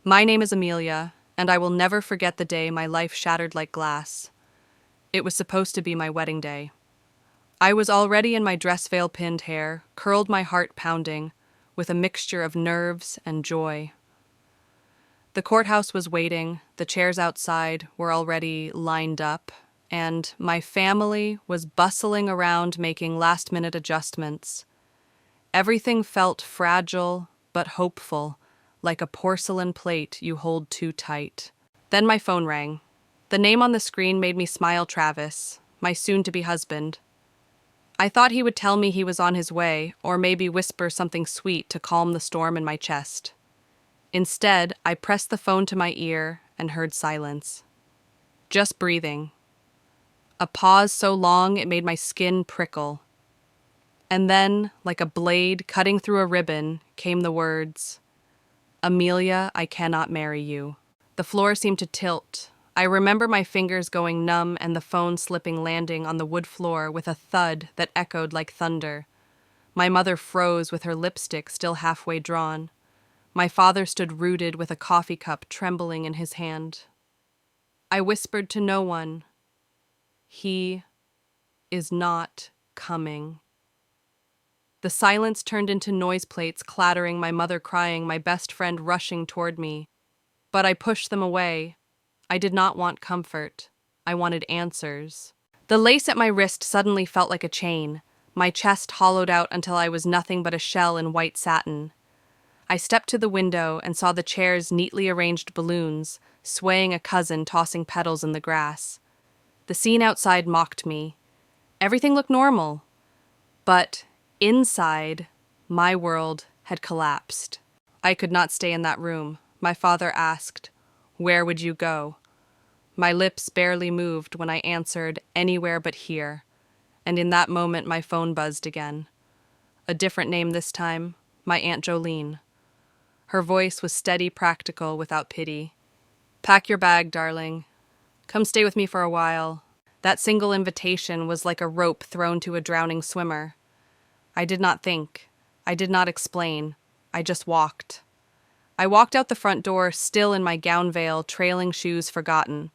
My name is Amelia, and I will never forget the day my life shattered like glass. It was supposed to be my wedding day. I was already in my dress veil pinned hair, curled, my heart pounding, with a mixture of nerves and joy. The courthouse was waiting, the chairs outside were already lined up, and my family was bustling around making last-minute adjustments. Everything felt fragile but hopeful, like a porcelain plate you hold too tight. Then my phone rang. The name on the screen made me smile. Travis, my soon-to-be husband. I thought he would tell me he was on his way, or maybe whisper something sweet to calm the storm in my chest. Instead, I pressed the phone to my ear and heard silence. Just breathing. A pause so long it made my skin prickle. And then, like a blade cutting through a ribbon, came the words, "Amelia, I cannot marry you." The floor seemed to tilt. I remember my fingers going numb and the phone slipping, landing on the wood floor with a thud that echoed like thunder. My mother froze with her lipstick still halfway drawn. My father stood rooted with a coffee cup trembling in his hand. I whispered to no one, "He is not coming." The silence turned into noise plates clattering, my mother crying, my best friend rushing toward me. But I pushed them away. I did not want comfort. I wanted answers. The lace at my wrist suddenly felt like a chain. My chest hollowed out until I was nothing but a shell in white satin. I stepped to the window and saw the chair's neatly arranged balloons, swaying, a cousin tossing petals in the grass. The scene outside mocked me. Everything looked normal. But inside, my world had collapsed. I could not stay in that room. My father asked, "Where would you go?" My lips barely moved when I answered, "Anywhere but here." And in that moment, my phone buzzed again. A different name this time, my Aunt Jolene. Her voice was steady, practical, without pity. "Pack your bag, darling. Come stay with me for a while." That single invitation was like a rope thrown to a drowning swimmer. I did not think. I did not explain. I just walked. I walked out the front door, still in my gown veil, trailing shoes forgotten.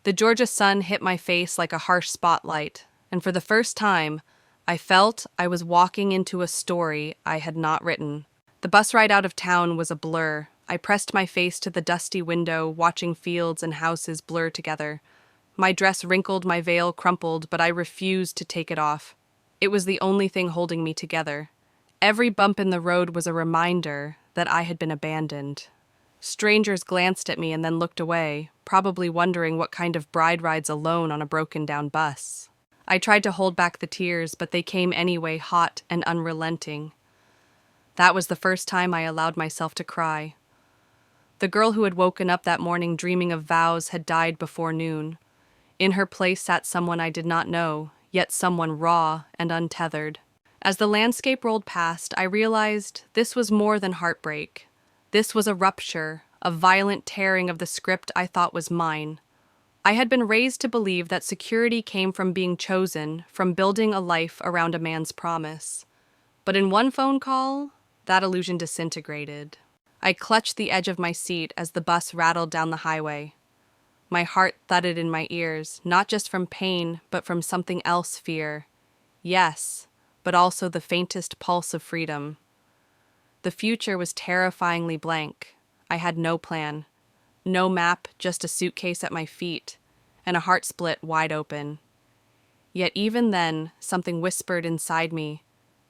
The Georgia sun hit my face like a harsh spotlight, and for the first time, I felt I was walking into a story I had not written. The bus ride out of town was a blur. I pressed my face to the dusty window, watching fields and houses blur together. My dress wrinkled, my veil crumpled, but I refused to take it off. It was the only thing holding me together. Every bump in the road was a reminder that I had been abandoned. Strangers glanced at me and then looked away, probably wondering what kind of bride rides alone on a broken-down bus. I tried to hold back the tears, but they came anyway, hot and unrelenting. That was the first time I allowed myself to cry. The girl who had woken up that morning dreaming of vows had died before noon. In her place sat someone I did not know, yet someone raw and untethered. As the landscape rolled past, I realized this was more than heartbreak. This was a rupture, a violent tearing of the script I thought was mine. I had been raised to believe that security came from being chosen, from building a life around a man's promise. But in one phone call, that illusion disintegrated. I clutched the edge of my seat as the bus rattled down the highway. My heart thudded in my ears, not just from pain, but from something else, fear. Yes, but also the faintest pulse of freedom. The future was terrifyingly blank. I had no plan. No map, just a suitcase at my feet, and a heart split wide open. Yet even then, something whispered inside me,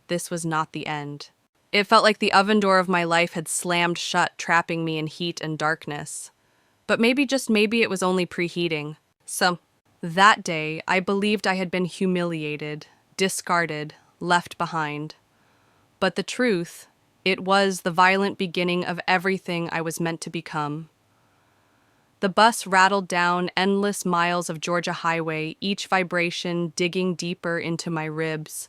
this was not the end. It felt like the oven door of my life had slammed shut, trapping me in heat and darkness. But maybe, just maybe, it was only preheating. So, that day, I believed I had been humiliated, discarded, left behind. But the truth, it was the violent beginning of everything I was meant to become. The bus rattled down endless miles of Georgia highway, each vibration digging deeper into my ribs.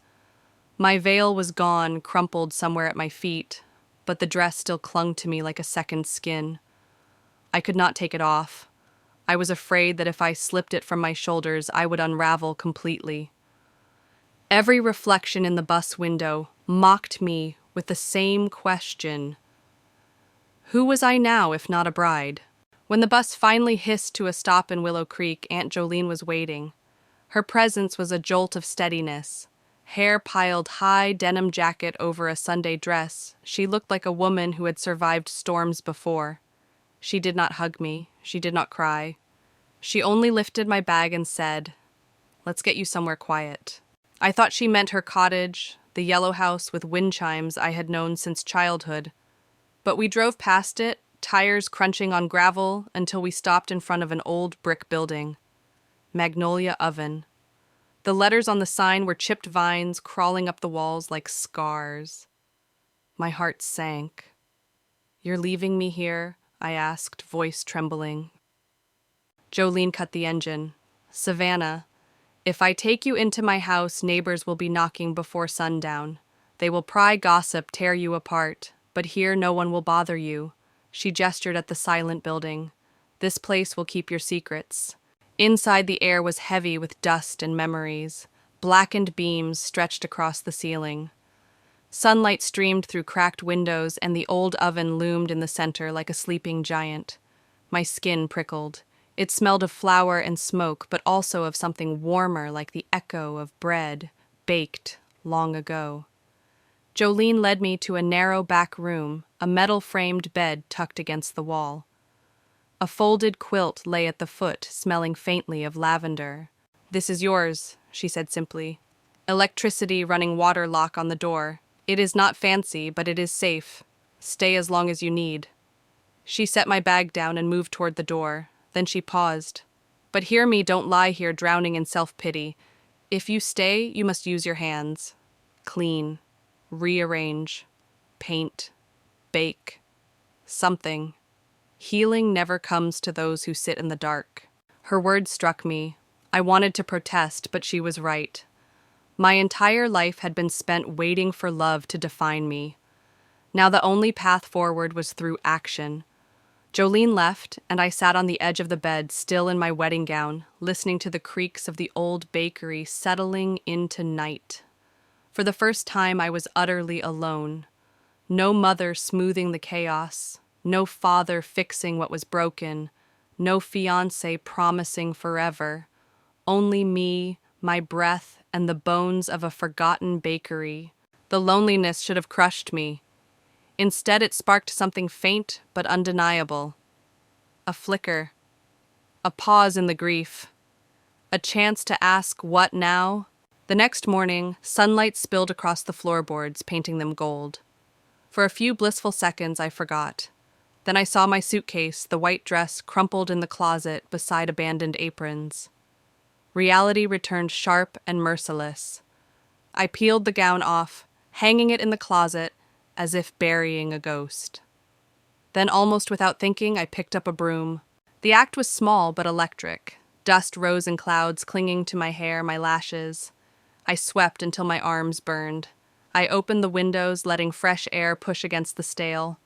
My veil was gone, crumpled somewhere at my feet, but the dress still clung to me like a second skin. I could not take it off. I was afraid that if I slipped it from my shoulders, I would unravel completely. Every reflection in the bus window mocked me with the same question. Who was I now if not a bride? When the bus finally hissed to a stop in Willow Creek, Aunt Jolene was waiting. Her presence was a jolt of steadiness. Hair piled high, denim jacket over a Sunday dress, she looked like a woman who had survived storms before. She did not hug me. She did not cry. She only lifted my bag and said, "Let's get you somewhere quiet." I thought she meant her cottage, the yellow house with wind chimes I had known since childhood. But we drove past it, tires crunching on gravel, until we stopped in front of an old brick building. Magnolia Oven. The letters on the sign were chipped vines crawling up the walls like scars. My heart sank. "You're leaving me here?" I asked, voice trembling. Jolene cut the engine. "Savannah, if I take you into my house, neighbors will be knocking before sundown. They will pry gossip, tear you apart, but here no one will bother you." She gestured at the silent building. "This place will keep your secrets." Inside, the air was heavy with dust and memories. Blackened beams stretched across the ceiling. Sunlight streamed through cracked windows, and the old oven loomed in the center like a sleeping giant. My skin prickled. It smelled of flour and smoke, but also of something warmer, like the echo of bread baked long ago. Jolene led me to a narrow back room, a metal-framed bed tucked against the wall. A folded quilt lay at the foot, smelling faintly of lavender. "This is yours," she said simply. "Electricity running water lock on the door. It is not fancy, but it is safe. Stay as long as you need." She set my bag down and moved toward the door. Then she paused. "But hear me, don't lie here drowning in self-pity. If you stay, you must use your hands. Clean. Rearrange. Paint. Bake. Something. Healing never comes to those who sit in the dark." Her words struck me. I wanted to protest, but she was right. My entire life had been spent waiting for love to define me. Now the only path forward was through action. Jolene left, and I sat on the edge of the bed, still in my wedding gown, listening to the creaks of the old bakery settling into night. For the first time, I was utterly alone. No mother smoothing the chaos, no father fixing what was broken, no fiancé promising forever. Only me, my breath, and the bones of a forgotten bakery. The loneliness should have crushed me. Instead, it sparked something faint but undeniable. A flicker. A pause in the grief. A chance to ask, "What now?" The next morning, sunlight spilled across the floorboards, painting them gold. For a few blissful seconds, I forgot. Then I saw my suitcase, the white dress crumpled in the closet beside abandoned aprons. Reality returned sharp and merciless. I peeled the gown off, hanging it in the closet as if burying a ghost. Then, almost without thinking, I picked up a broom. The act was small but electric. Dust rose in clouds, clinging to my hair, my lashes. I swept until my arms burned. I opened the windows, letting fresh air push against the stale.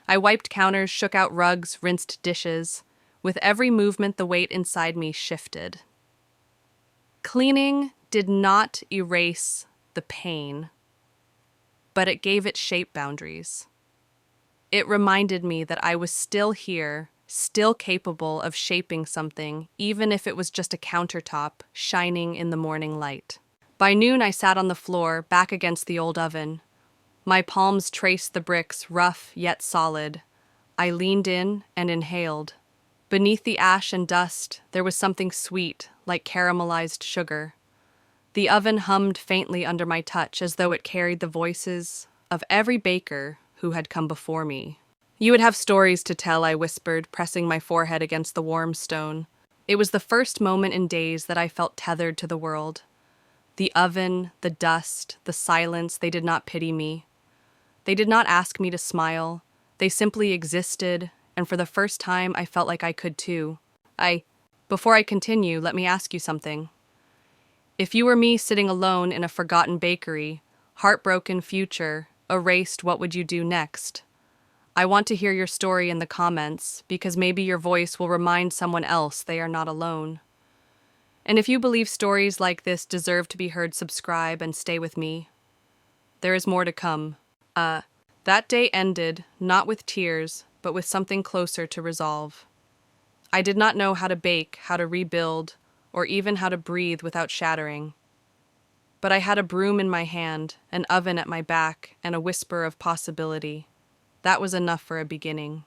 I wiped counters, shook out rugs, rinsed dishes. With every movement, the weight inside me shifted. Cleaning did not erase the pain, but it gave it shape boundaries. It reminded me that I was still here, still capable of shaping something, even if it was just a countertop shining in the morning light. By noon, I sat on the floor, back against the old oven. My palms traced the bricks, rough yet solid. I leaned in and inhaled. Beneath the ash and dust, there was something sweet, like caramelized sugar. The oven hummed faintly under my touch, as though it carried the voices of every baker who had come before me. "You would have stories to tell," I whispered, pressing my forehead against the warm stone. It was the first moment in days that I felt tethered to the world. The oven, the dust, the silence, they did not pity me. They did not ask me to smile. They simply existed, and for the first time, I felt like I could too. Before I continue, let me ask you something. If you were me sitting alone in a forgotten bakery, heartbroken future, erased, what would you do next? I want to hear your story in the comments, because maybe your voice will remind someone else they are not alone. And if you believe stories like this deserve to be heard, subscribe and stay with me. There is more to come. That day ended, not with tears, but with something closer to resolve. I did not know how to bake, how to rebuild, or even how to breathe without shattering. But I had a broom in my hand, an oven at my back, and a whisper of possibility. That was enough for a beginning.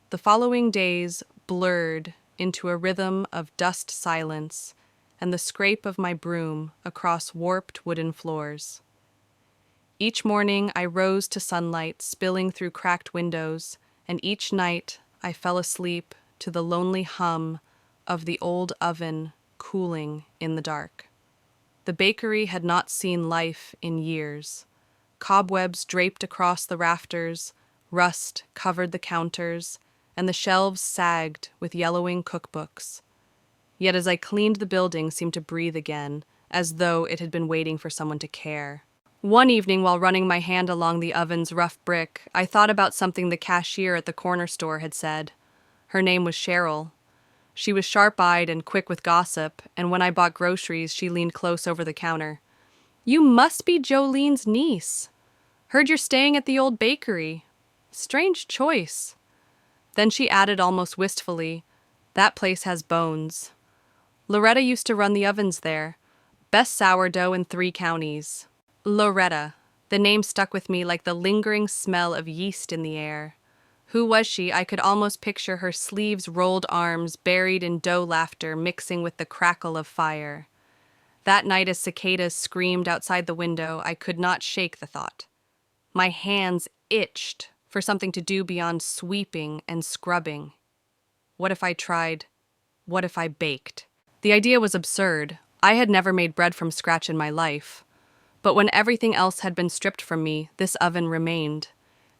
The following days blurred into a rhythm of dust silence and the scrape of my broom across warped wooden floors. Each morning I rose to sunlight spilling through cracked windows, and each night I fell asleep to the lonely hum of the old oven cooling in the dark. The bakery had not seen life in years. Cobwebs draped across the rafters, rust covered the counters, and the shelves sagged with yellowing cookbooks. Yet as I cleaned, the building seemed to breathe again, as though it had been waiting for someone to care. One evening, while running my hand along the oven's rough brick, I thought about something the cashier at the corner store had said. Her name was Cheryl. She was sharp-eyed and quick with gossip, and when I bought groceries, she leaned close over the counter. "You must be Jolene's niece. Heard you're staying at the old bakery. Strange choice." Then she added almost wistfully, "That place has bones. Loretta used to run the ovens there. Best sourdough in 3 counties. Loretta. The name stuck with me like the lingering smell of yeast in the air. Who was she? I could almost picture her sleeves rolled arms buried in dough laughter mixing with the crackle of fire. That night as cicadas screamed outside the window, I could not shake the thought. My hands itched for something to do beyond sweeping and scrubbing. What if I tried? What if I baked? The idea was absurd. I had never made bread from scratch in my life. But when everything else had been stripped from me, this oven remained.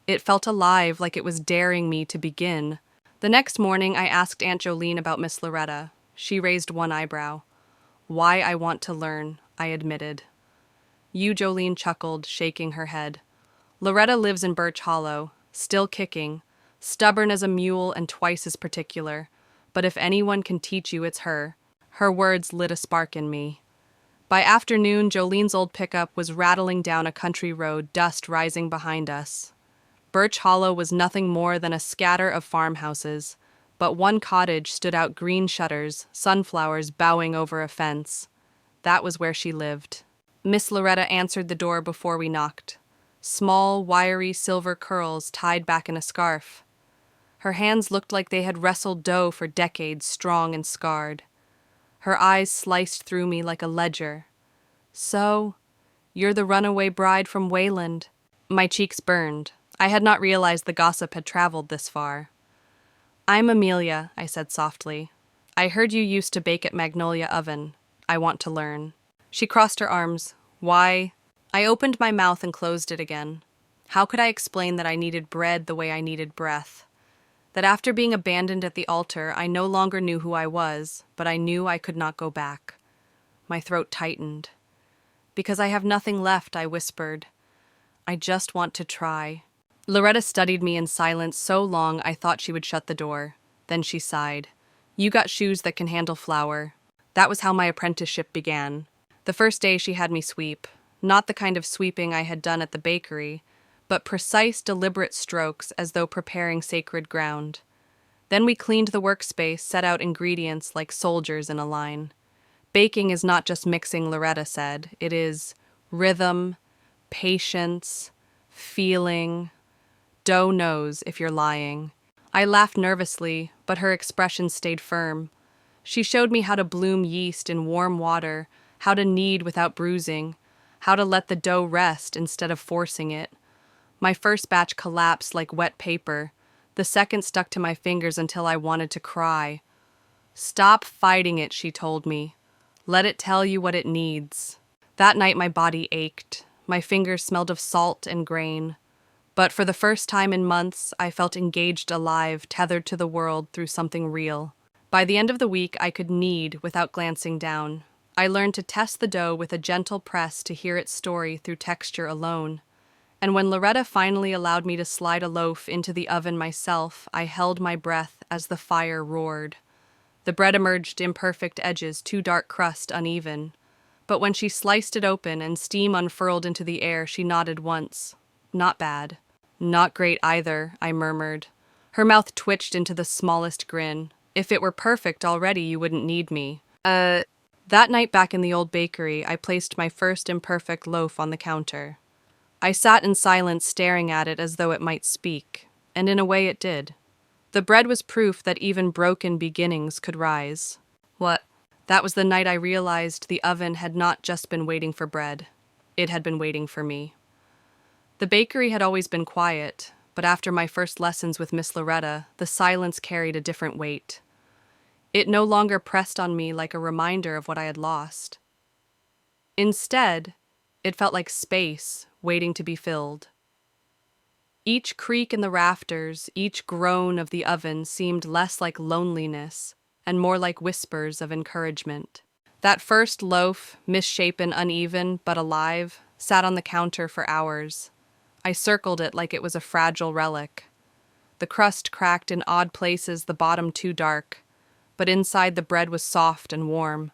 It felt alive, like it was daring me to begin. The next morning, I asked Aunt Jolene about Miss Loretta. She raised one eyebrow. "Why I want to learn," I admitted. Jolene chuckled, shaking her head. "Loretta lives in Birch Hollow, still kicking, stubborn as a mule and twice as particular. But if anyone can teach you, it's her." Her words lit a spark in me. By afternoon, Jolene's old pickup was rattling down a country road, dust rising behind us. Birch Hollow was nothing more than a scatter of farmhouses, but one cottage stood out, green shutters, sunflowers bowing over a fence. That was where she lived. Miss Loretta answered the door before we knocked. Small, wiry silver curls tied back in a scarf. Her hands looked like they had wrestled dough for decades, strong and scarred. Her eyes sliced through me like a ledger. "So, you're the runaway bride from Wayland." My cheeks burned. I had not realized the gossip had traveled this far. "I'm Amelia," I said softly. "I heard you used to bake at Magnolia Oven. I want to learn." She crossed her arms. "Why?" I opened my mouth and closed it again. How could I explain that I needed bread the way I needed breath? That after being abandoned at the altar, I no longer knew who I was, but I knew I could not go back. My throat tightened. "Because I have nothing left," I whispered. "I just want to try." Loretta studied me in silence so long I thought she would shut the door. Then she sighed. "You got shoes that can handle flour." That was how my apprenticeship began. The first day she had me sweep. Not the kind of sweeping I had done at the bakery, but precise, deliberate strokes as though preparing sacred ground. Then we cleaned the workspace, set out ingredients like soldiers in a line. Baking is not just mixing, Loretta said. It is rhythm, patience, feeling. Dough knows if you're lying. I laughed nervously, but her expression stayed firm. She showed me how to bloom yeast in warm water, how to knead without bruising, how to let the dough rest instead of forcing it. My first batch collapsed like wet paper. The second stuck to my fingers until I wanted to cry. "Stop fighting it," she told me. "Let it tell you what it needs." That night my body ached. My fingers smelled of salt and grain. But for the first time in months, I felt engaged, alive, tethered to the world through something real. By the end of the week, I could knead without glancing down. I learned to test the dough with a gentle press to hear its story through texture alone. And when Loretta finally allowed me to slide a loaf into the oven myself, I held my breath as the fire roared. The bread emerged imperfect edges, too dark crust, uneven. But when she sliced it open and steam unfurled into the air, she nodded once. "Not bad." Not great either, I murmured. Her mouth twitched into the smallest grin. If it were perfect already, you wouldn't need me. That night back in the old bakery, I placed my first imperfect loaf on the counter. I sat in silence staring at it as though it might speak, and in a way it did. The bread was proof that even broken beginnings could rise. What? That was the night I realized the oven had not just been waiting for bread. It had been waiting for me. The bakery had always been quiet, but after my first lessons with Miss Loretta, the silence carried a different weight. It no longer pressed on me like a reminder of what I had lost. Instead, it felt like space waiting to be filled. Each creak in the rafters, each groan of the oven seemed less like loneliness and more like whispers of encouragement. That first loaf, misshapen, uneven, but alive, sat on the counter for hours. I circled it like it was a fragile relic. The crust cracked in odd places, the bottom too dark, but inside the bread was soft and warm.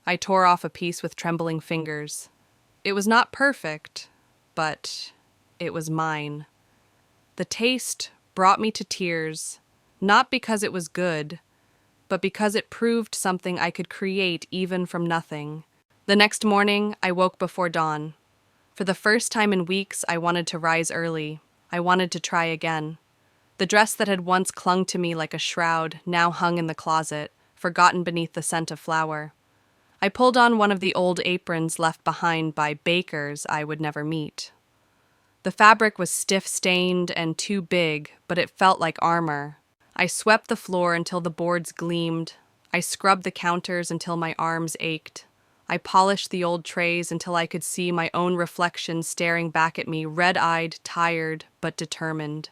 I tore off a piece with trembling fingers. It was not perfect, but it was mine. The taste brought me to tears, not because it was good, but because it proved something I could create even from nothing. The next morning, I woke before dawn. For the first time in weeks, I wanted to rise early. I wanted to try again. The dress that had once clung to me like a shroud now hung in the closet, forgotten beneath the scent of flour. I pulled on one of the old aprons left behind by bakers I would never meet. The fabric was stiff-stained and too big, but it felt like armor. I swept the floor until the boards gleamed. I scrubbed the counters until my arms ached. I polished the old trays until I could see my own reflection staring back at me, red-eyed, tired, but determined.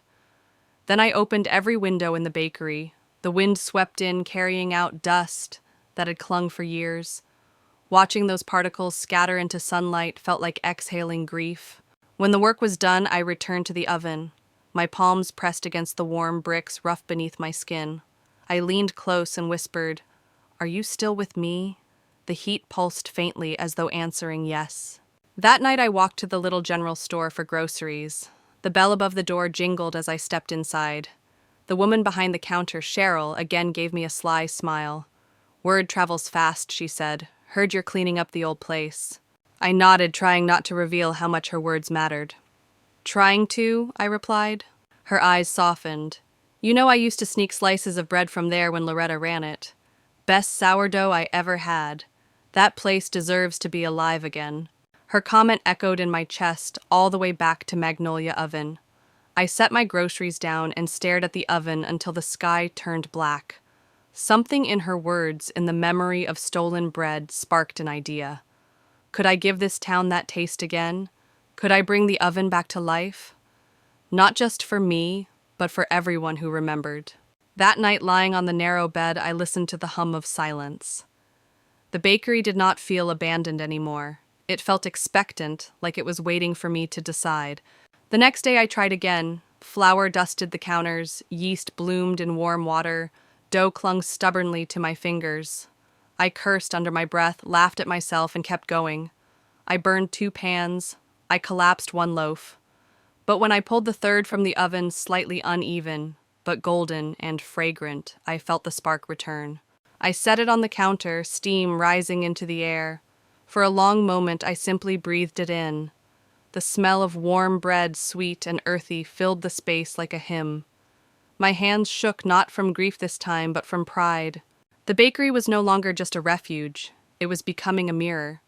Then I opened every window in the bakery. The wind swept in, carrying out dust that had clung for years. Watching those particles scatter into sunlight felt like exhaling grief. When the work was done, I returned to the oven. My palms pressed against the warm bricks rough beneath my skin. I leaned close and whispered, "Are you still with me?" The heat pulsed faintly as though answering yes. That night I walked to the little general store for groceries. The bell above the door jingled as I stepped inside. The woman behind the counter, Cheryl, again gave me a sly smile. "Word travels fast," she said. "Heard you're cleaning up the old place." I nodded, trying not to reveal how much her words mattered. "Trying to," I replied. Her eyes softened. "You know I used to sneak slices of bread from there when Loretta ran it. Best sourdough I ever had. That place deserves to be alive again." Her comment echoed in my chest all the way back to Magnolia Oven. I set my groceries down and stared at the oven until the sky turned black. Something in her words, in the memory of stolen bread, sparked an idea. Could I give this town that taste again? Could I bring the oven back to life? Not just for me, but for everyone who remembered. That night, lying on the narrow bed, I listened to the hum of silence. The bakery did not feel abandoned anymore. It felt expectant, like it was waiting for me to decide. The next day I tried again. Flour dusted the counters, yeast bloomed in warm water, dough clung stubbornly to my fingers. I cursed under my breath, laughed at myself, and kept going. I burned 2 pans. I collapsed 1 loaf. But when I pulled the third from the oven, slightly uneven, but golden and fragrant, I felt the spark return. I set it on the counter, steam rising into the air. For a long moment, I simply breathed it in. The smell of warm bread, sweet and earthy, filled the space like a hymn. My hands shook not from grief this time, but from pride. The bakery was no longer just a refuge. It was becoming a mirror.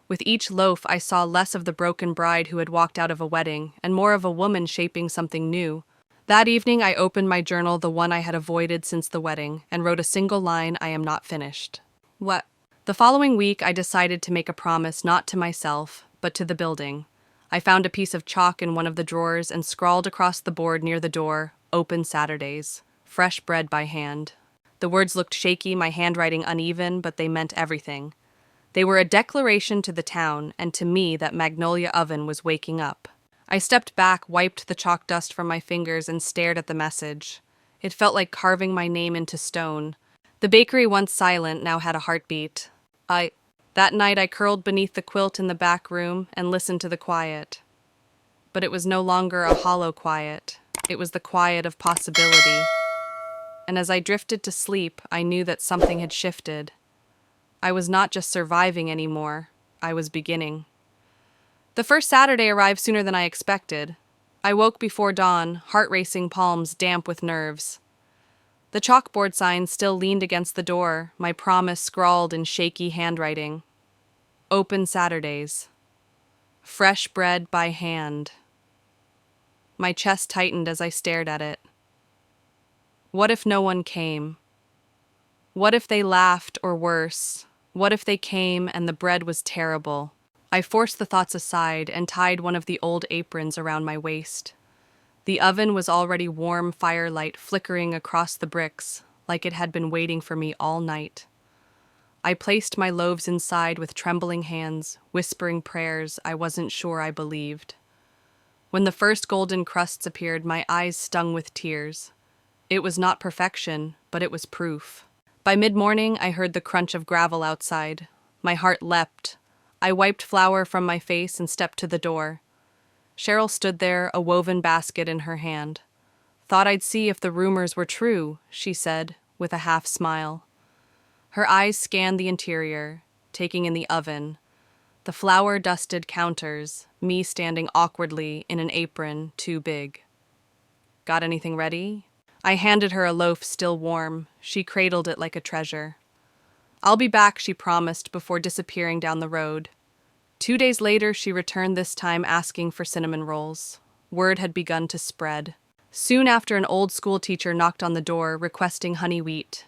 With each loaf, I saw less of the broken bride who had walked out of a wedding, and more of a woman shaping something new. That evening, I opened my journal, the one I had avoided since the wedding, and wrote a single line, "I am not finished." What? The following week, I decided to make a promise not to myself, but to the building. I found a piece of chalk in one of the drawers and scrawled across the board near the door, "Open Saturdays. Fresh bread by hand." The words looked shaky, my handwriting uneven, but they meant everything. They were a declaration to the town and to me that Magnolia Oven was waking up. I stepped back, wiped the chalk dust from my fingers, and stared at the message. It felt like carving my name into stone. The bakery, once silent, now had a heartbeat. That night I curled beneath the quilt in the back room and listened to the quiet. but it was no longer a hollow quiet. It was the quiet of possibility. And as I drifted to sleep, I knew that something had shifted. I was not just surviving anymore, I was beginning. The first Saturday arrived sooner than I expected. I woke before dawn, heart-racing, palms damp with nerves. The chalkboard sign still leaned against the door, my promise scrawled in shaky handwriting. Open Saturdays. Fresh bread by hand. My chest tightened as I stared at it. What if no one came? What if they laughed, or worse? What if they came and the bread was terrible? I forced the thoughts aside and tied one of the old aprons around my waist. The oven was already warm firelight flickering across the bricks, like it had been waiting for me all night. I placed my loaves inside with trembling hands, whispering prayers I wasn't sure I believed. When the first golden crusts appeared, my eyes stung with tears. It was not perfection, but it was proof. By mid-morning, I heard the crunch of gravel outside. My heart leapt. I wiped flour from my face and stepped to the door. Cheryl stood there, a woven basket in her hand. Thought I'd see if the rumors were true, she said, with a half smile. Her eyes scanned the interior, taking in the oven, the flour-dusted counters, me standing awkwardly in an apron too big. Got anything ready? I handed her a loaf still warm. She cradled it like a treasure. I'll be back, she promised, before disappearing down the road. 2 days later, she returned, this time asking for cinnamon rolls. Word had begun to spread. Soon after, an old school teacher knocked on the door, requesting honey wheat.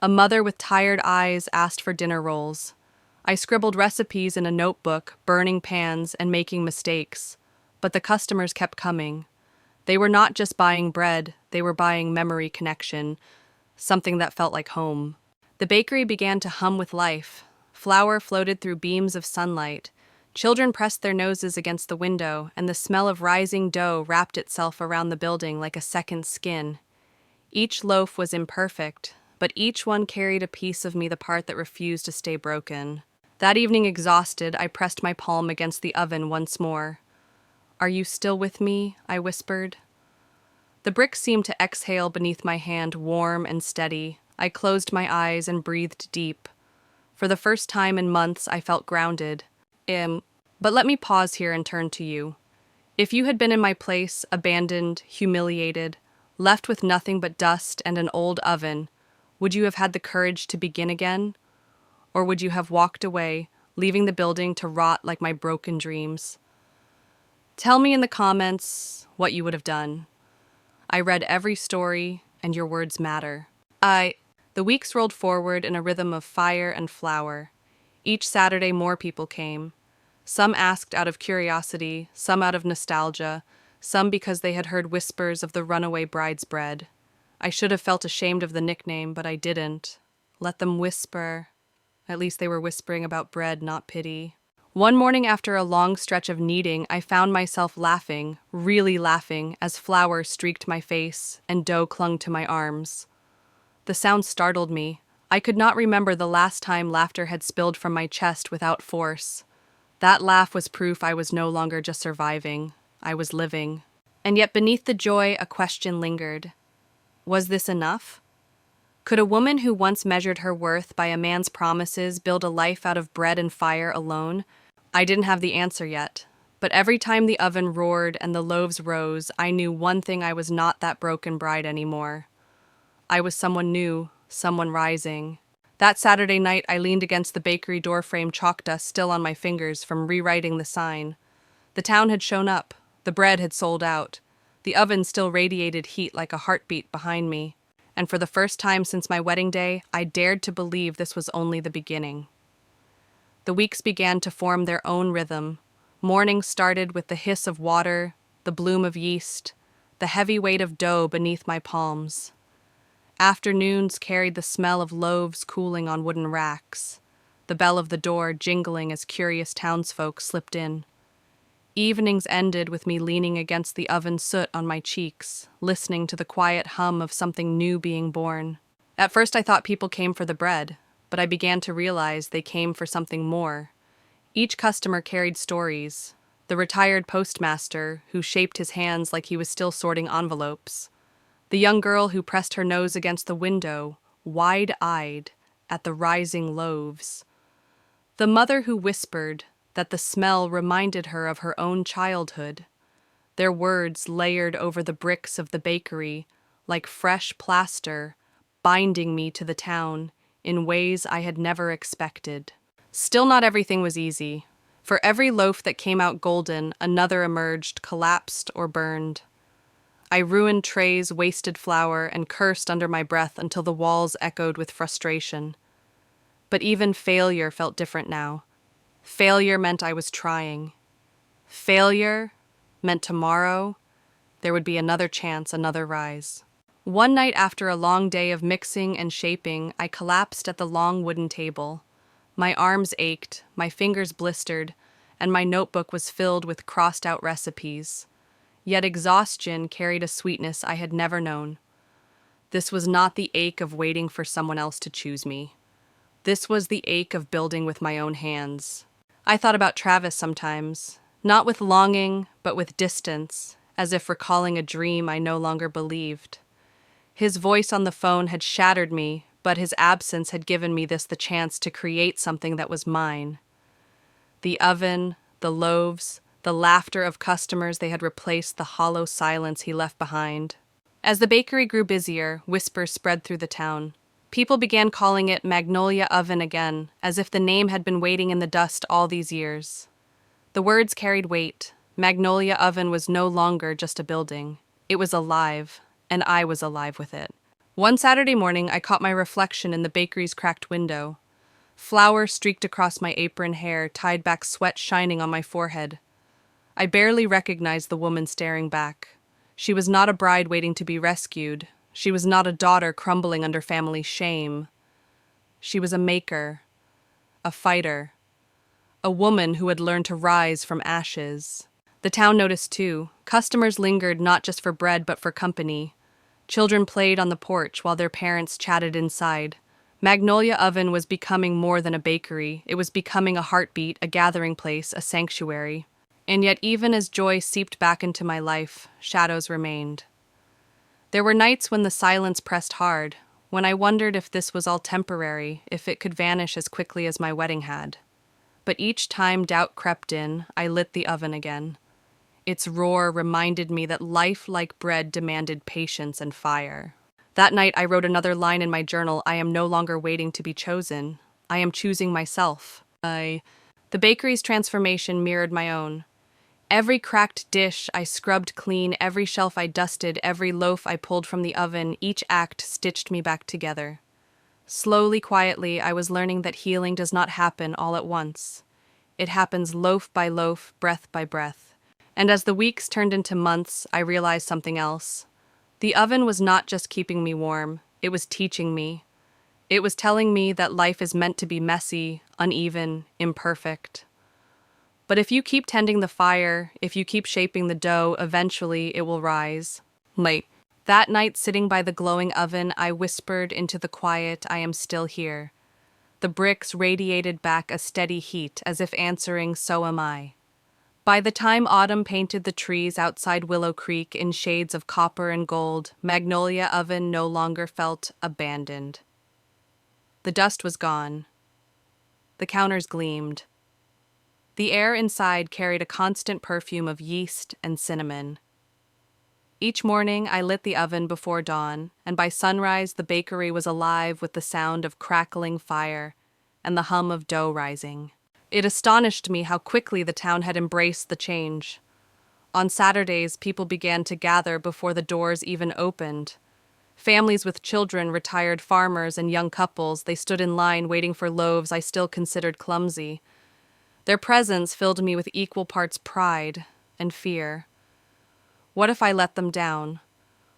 A mother with tired eyes asked for dinner rolls. I scribbled recipes in a notebook, burning pans and making mistakes. But the customers kept coming. They were not just buying bread, they were buying memory connection, something that felt like home. The bakery began to hum with life. Flour floated through beams of sunlight. Children pressed their noses against the window, and the smell of rising dough wrapped itself around the building like a second skin. Each loaf was imperfect, but each one carried a piece of me, the part that refused to stay broken. That evening, exhausted, I pressed my palm against the oven once more. "Are you still with me?" I whispered. The bricks seemed to exhale beneath my hand, warm and steady. I closed my eyes and breathed deep. For the first time in months, I felt grounded. But let me pause here and turn to you. If you had been in my place, abandoned, humiliated, left with nothing but dust and an old oven, would you have had the courage to begin again? Or would you have walked away, leaving the building to rot like my broken dreams? Tell me in the comments what you would have done. I read every story, and your words matter. The weeks rolled forward in a rhythm of fire and flour. Each Saturday more people came. Some asked out of curiosity, some out of nostalgia, some because they had heard whispers of the runaway bride's bread. I should have felt ashamed of the nickname, but I didn't. Let them whisper. At least they were whispering about bread, not pity. One morning after a long stretch of kneading, I found myself laughing, really laughing, as flour streaked my face and dough clung to my arms. The sound startled me. I could not remember the last time laughter had spilled from my chest without force. That laugh was proof I was no longer just surviving. I was living. And yet beneath the joy, a question lingered. Was this enough? Could a woman who once measured her worth by a man's promises build a life out of bread and fire alone? I didn't have the answer yet, but every time the oven roared and the loaves rose, I knew one thing: I was not that broken bride anymore. I was someone new, someone rising. That Saturday night, I leaned against the bakery doorframe, chalk dust still on my fingers from rewriting the sign. The town had shown up. The bread had sold out. The oven still radiated heat like a heartbeat behind me. And for the first time since my wedding day, I dared to believe this was only the beginning. The weeks began to form their own rhythm. Morning started with the hiss of water, the bloom of yeast, the heavy weight of dough beneath my palms. Afternoons carried the smell of loaves cooling on wooden racks, the bell of the door jingling as curious townsfolk slipped in. Evenings ended with me leaning against the oven soot on my cheeks, listening to the quiet hum of something new being born. At first I thought people came for the bread, but I began to realize they came for something more. Each customer carried stories, the retired postmaster who shaped his hands like he was still sorting envelopes, the young girl who pressed her nose against the window, wide-eyed, at the rising loaves, the mother who whispered that the smell reminded her of her own childhood, their words layered over the bricks of the bakery like fresh plaster, binding me to the town in ways I had never expected. Still, not everything was easy. For every loaf that came out golden, another emerged, collapsed or burned. I ruined trays, wasted flour, and cursed under my breath until the walls echoed with frustration. But even failure felt different now. Failure meant I was trying. Failure meant tomorrow there would be another chance, another rise. One night after a long day of mixing and shaping, I collapsed at the long wooden table. My arms ached, my fingers blistered, and my notebook was filled with crossed-out recipes. Yet exhaustion carried a sweetness I had never known. This was not the ache of waiting for someone else to choose me. This was the ache of building with my own hands. I thought about Travis sometimes, not with longing, but with distance, as if recalling a dream I no longer believed. His voice on the phone had shattered me, but his absence had given me the chance to create something that was mine. The oven, the loaves, the laughter of customers, they had replaced the hollow silence he left behind. As the bakery grew busier, whispers spread through the town. People began calling it Magnolia Oven again, as if the name had been waiting in the dust all these years. The words carried weight. Magnolia Oven was no longer just a building. It was alive, and I was alive with it. One Saturday morning, I caught my reflection in the bakery's cracked window. Flour streaked across my apron hair, tied back sweat shining on my forehead. I barely recognized the woman staring back. She was not a bride waiting to be rescued. She was not a daughter crumbling under family shame. She was a maker, a fighter, a woman who had learned to rise from ashes. The town noticed too. Customers lingered not just for bread but for company. Children played on the porch while their parents chatted inside. Magnolia Oven was becoming more than a bakery. It was becoming a heartbeat, a gathering place, a sanctuary. And yet even as joy seeped back into my life, shadows remained. There were nights when the silence pressed hard, when I wondered if this was all temporary, if it could vanish as quickly as my wedding had. But each time doubt crept in, I lit the oven again. Its roar reminded me that life, like bread, demanded patience and fire. That night I wrote another line in my journal: I am no longer waiting to be chosen. I am choosing myself. The bakery's transformation mirrored my own. Every cracked dish I scrubbed clean, every shelf I dusted, every loaf I pulled from the oven, each act stitched me back together. Slowly, quietly, I was learning that healing does not happen all at once. It happens loaf by loaf, breath by breath. And as the weeks turned into months, I realized something else. The oven was not just keeping me warm, it was teaching me. It was telling me that life is meant to be messy, uneven, imperfect. But if you keep tending the fire, if you keep shaping the dough, eventually it will rise. That night, sitting by the glowing oven, I whispered into the quiet, I am still here. The bricks radiated back a steady heat, as if answering, so am I. By the time autumn painted the trees outside Willow Creek in shades of copper and gold, Magnolia Oven no longer felt abandoned. The dust was gone. The counters gleamed. The air inside carried a constant perfume of yeast and cinnamon. Each morning I lit the oven before dawn, and by sunrise the bakery was alive with the sound of crackling fire and the hum of dough rising. It astonished me how quickly the town had embraced the change. On Saturdays, people began to gather before the doors even opened. Families with children, retired farmers, and young couples, they stood in line waiting for loaves I still considered clumsy. Their presence filled me with equal parts pride and fear. What if I let them down?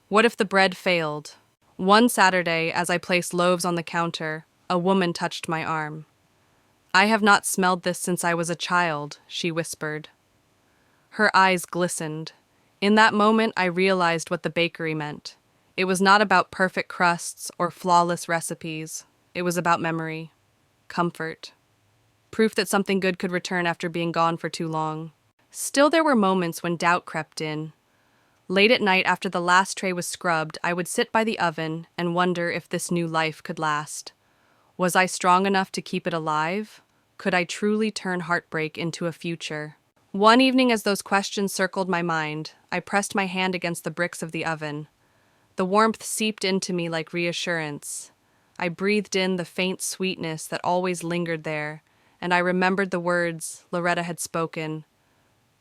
What if the bread failed? One Saturday, as I placed loaves on the counter, a woman touched my arm. I have not smelled this since I was a child, she whispered. Her eyes glistened. In that moment, I realized what the bakery meant. It was not about perfect crusts or flawless recipes. It was about memory, comfort, proof that something good could return after being gone for too long. Still, there were moments when doubt crept in. Late at night, after the last tray was scrubbed, I would sit by the oven and wonder if this new life could last. Was I strong enough to keep it alive? Could I truly turn heartbreak into a future? One evening, as those questions circled my mind, I pressed my hand against the bricks of the oven. The warmth seeped into me like reassurance. I breathed in the faint sweetness that always lingered there, and I remembered the words Loretta had spoken.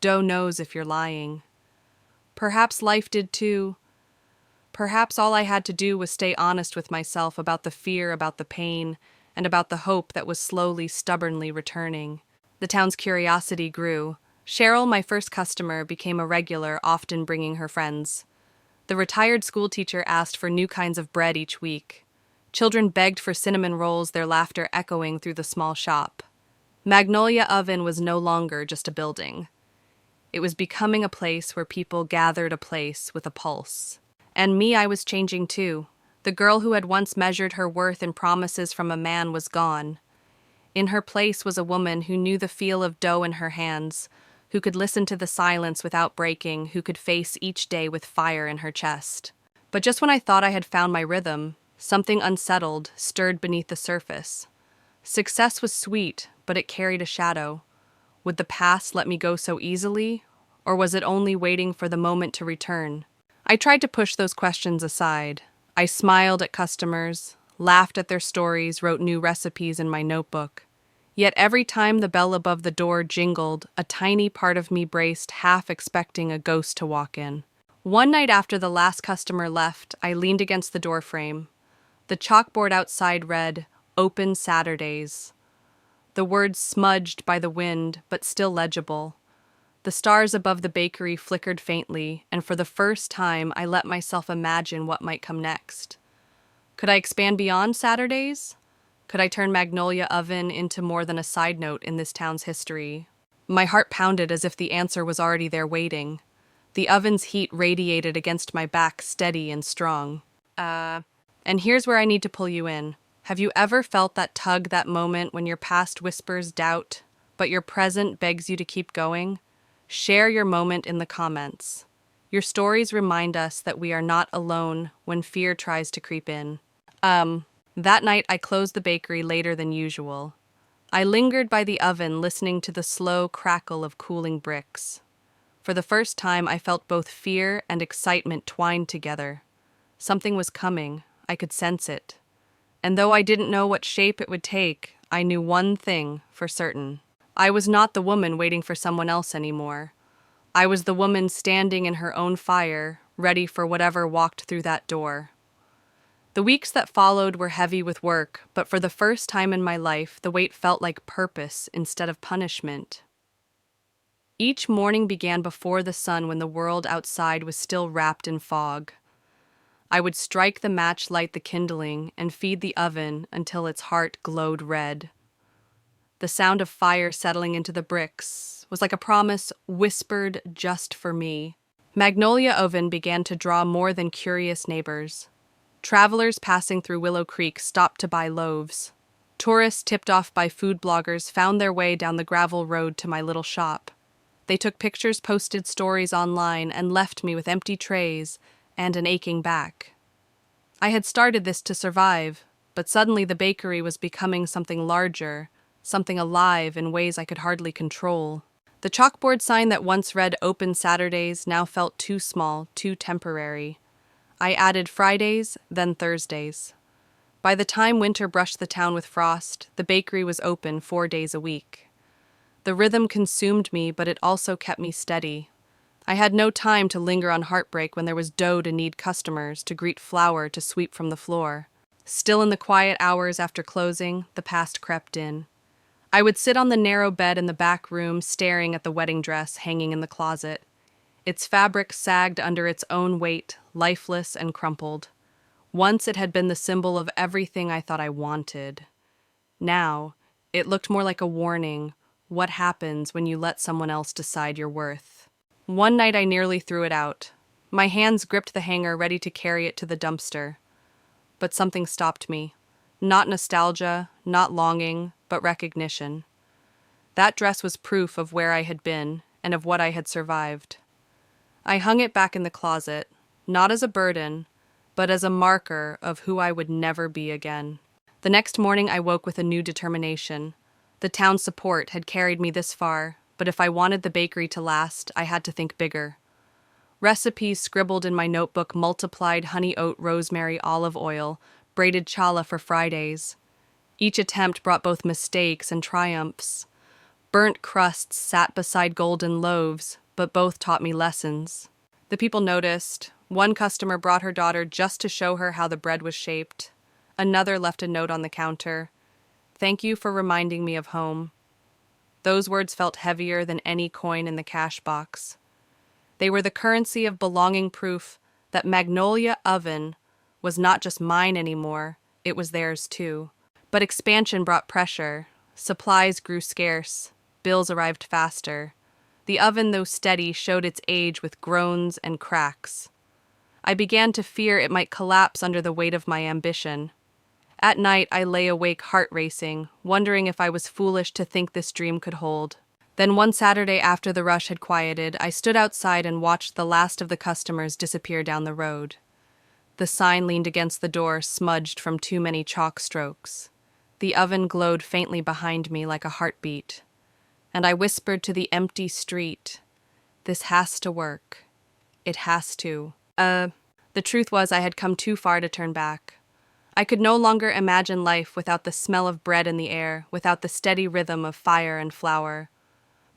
"Doe knows if you're lying." Perhaps life did too. Perhaps all I had to do was stay honest with myself about the fear, about the pain, and about the hope that was slowly, stubbornly returning. The town's curiosity grew. Cheryl, my first customer, became a regular, often bringing her friends. The retired schoolteacher asked for new kinds of bread each week. Children begged for cinnamon rolls, their laughter echoing through the small shop. Magnolia Oven was no longer just a building. It was becoming a place where people gathered, a place with a pulse. And me, I was changing too. The girl who had once measured her worth in promises from a man was gone. In her place was a woman who knew the feel of dough in her hands, who could listen to the silence without breaking, who could face each day with fire in her chest. But just when I thought I had found my rhythm, something unsettled stirred beneath the surface. Success was sweet, but it carried a shadow. Would the past let me go so easily, or was it only waiting for the moment to return? I tried to push those questions aside. I smiled at customers, laughed at their stories, wrote new recipes in my notebook. Yet every time the bell above the door jingled, a tiny part of me braced, half expecting a ghost to walk in. One night after the last customer left, I leaned against the doorframe. The chalkboard outside read, "Open Saturdays." The words smudged by the wind, but still legible. The stars above the bakery flickered faintly, and for the first time I let myself imagine what might come next. Could I expand beyond Saturdays? Could I turn Magnolia Oven into more than a side note in this town's history? My heart pounded as if the answer was already there waiting. The oven's heat radiated against my back, steady and strong. And here's where I need to pull you in. Have you ever felt that tug, that moment when your past whispers doubt, but your present begs you to keep going? Share your moment in the comments. Your stories remind us that we are not alone when fear tries to creep in. That night I closed the bakery later than usual. I lingered by the oven, listening to the slow crackle of cooling bricks. For the first time, I felt both fear and excitement twined together. Something was coming. I could sense it. And though I didn't know what shape it would take, I knew one thing for certain. I was not the woman waiting for someone else anymore. I was the woman standing in her own fire, ready for whatever walked through that door. The weeks that followed were heavy with work, but for the first time in my life, the weight felt like purpose instead of punishment. Each morning began before the sun when the world outside was still wrapped in fog. I would strike the match, light the kindling, and feed the oven until its heart glowed red. The sound of fire settling into the bricks was like a promise whispered just for me. Magnolia Oven began to draw more than curious neighbors. Travelers passing through Willow Creek stopped to buy loaves. Tourists tipped off by food bloggers found their way down the gravel road to my little shop. They took pictures, posted stories online, and left me with empty trays and an aching back. I had started this to survive, but suddenly the bakery was becoming something larger, something alive in ways I could hardly control. The chalkboard sign that once read "Open Saturdays" now felt too small, too temporary. I added Fridays, then Thursdays. By the time winter brushed the town with frost, the bakery was open 4 days a week. The rhythm consumed me, but it also kept me steady. I had no time to linger on heartbreak when there was dough to knead customers, to greet flour to sweep from the floor. Still, in the quiet hours after closing, the past crept in. I would sit on the narrow bed in the back room, staring at the wedding dress hanging in the closet. Its fabric sagged under its own weight, lifeless and crumpled. Once it had been the symbol of everything I thought I wanted. Now, it looked more like a warning. What happens when you let someone else decide your worth? One night I nearly threw it out. My hands gripped the hanger, ready to carry it to the dumpster. But something stopped me. Not nostalgia, not longing, but recognition. That dress was proof of where I had been, and of what I had survived. I hung it back in the closet, not as a burden, but as a marker of who I would never be again. The next morning I woke with a new determination. The town's support had carried me this far, but if I wanted the bakery to last, I had to think bigger. Recipes scribbled in my notebook multiplied honey oat rosemary olive oil, braided challah for Fridays. Each attempt brought both mistakes and triumphs. Burnt crusts sat beside golden loaves, but both taught me lessons. The people noticed. One customer brought her daughter just to show her how the bread was shaped. Another left a note on the counter. "Thank you for reminding me of home." Those words felt heavier than any coin in the cash box. They were the currency of belonging, proof that Magnolia Oven was not just mine anymore, it was theirs too. But expansion brought pressure. Supplies grew scarce. Bills arrived faster. The oven, though steady, showed its age with groans and cracks. I began to fear it might collapse under the weight of my ambition. At night, I lay awake heart racing, wondering if I was foolish to think this dream could hold. Then one Saturday after the rush had quieted, I stood outside and watched the last of the customers disappear down the road. The sign leaned against the door, smudged from too many chalk strokes. The oven glowed faintly behind me like a heartbeat. And I whispered to the empty street, "This has to work. It has to." The truth was I had come too far to turn back. I could no longer imagine life without the smell of bread in the air, without the steady rhythm of fire and flour.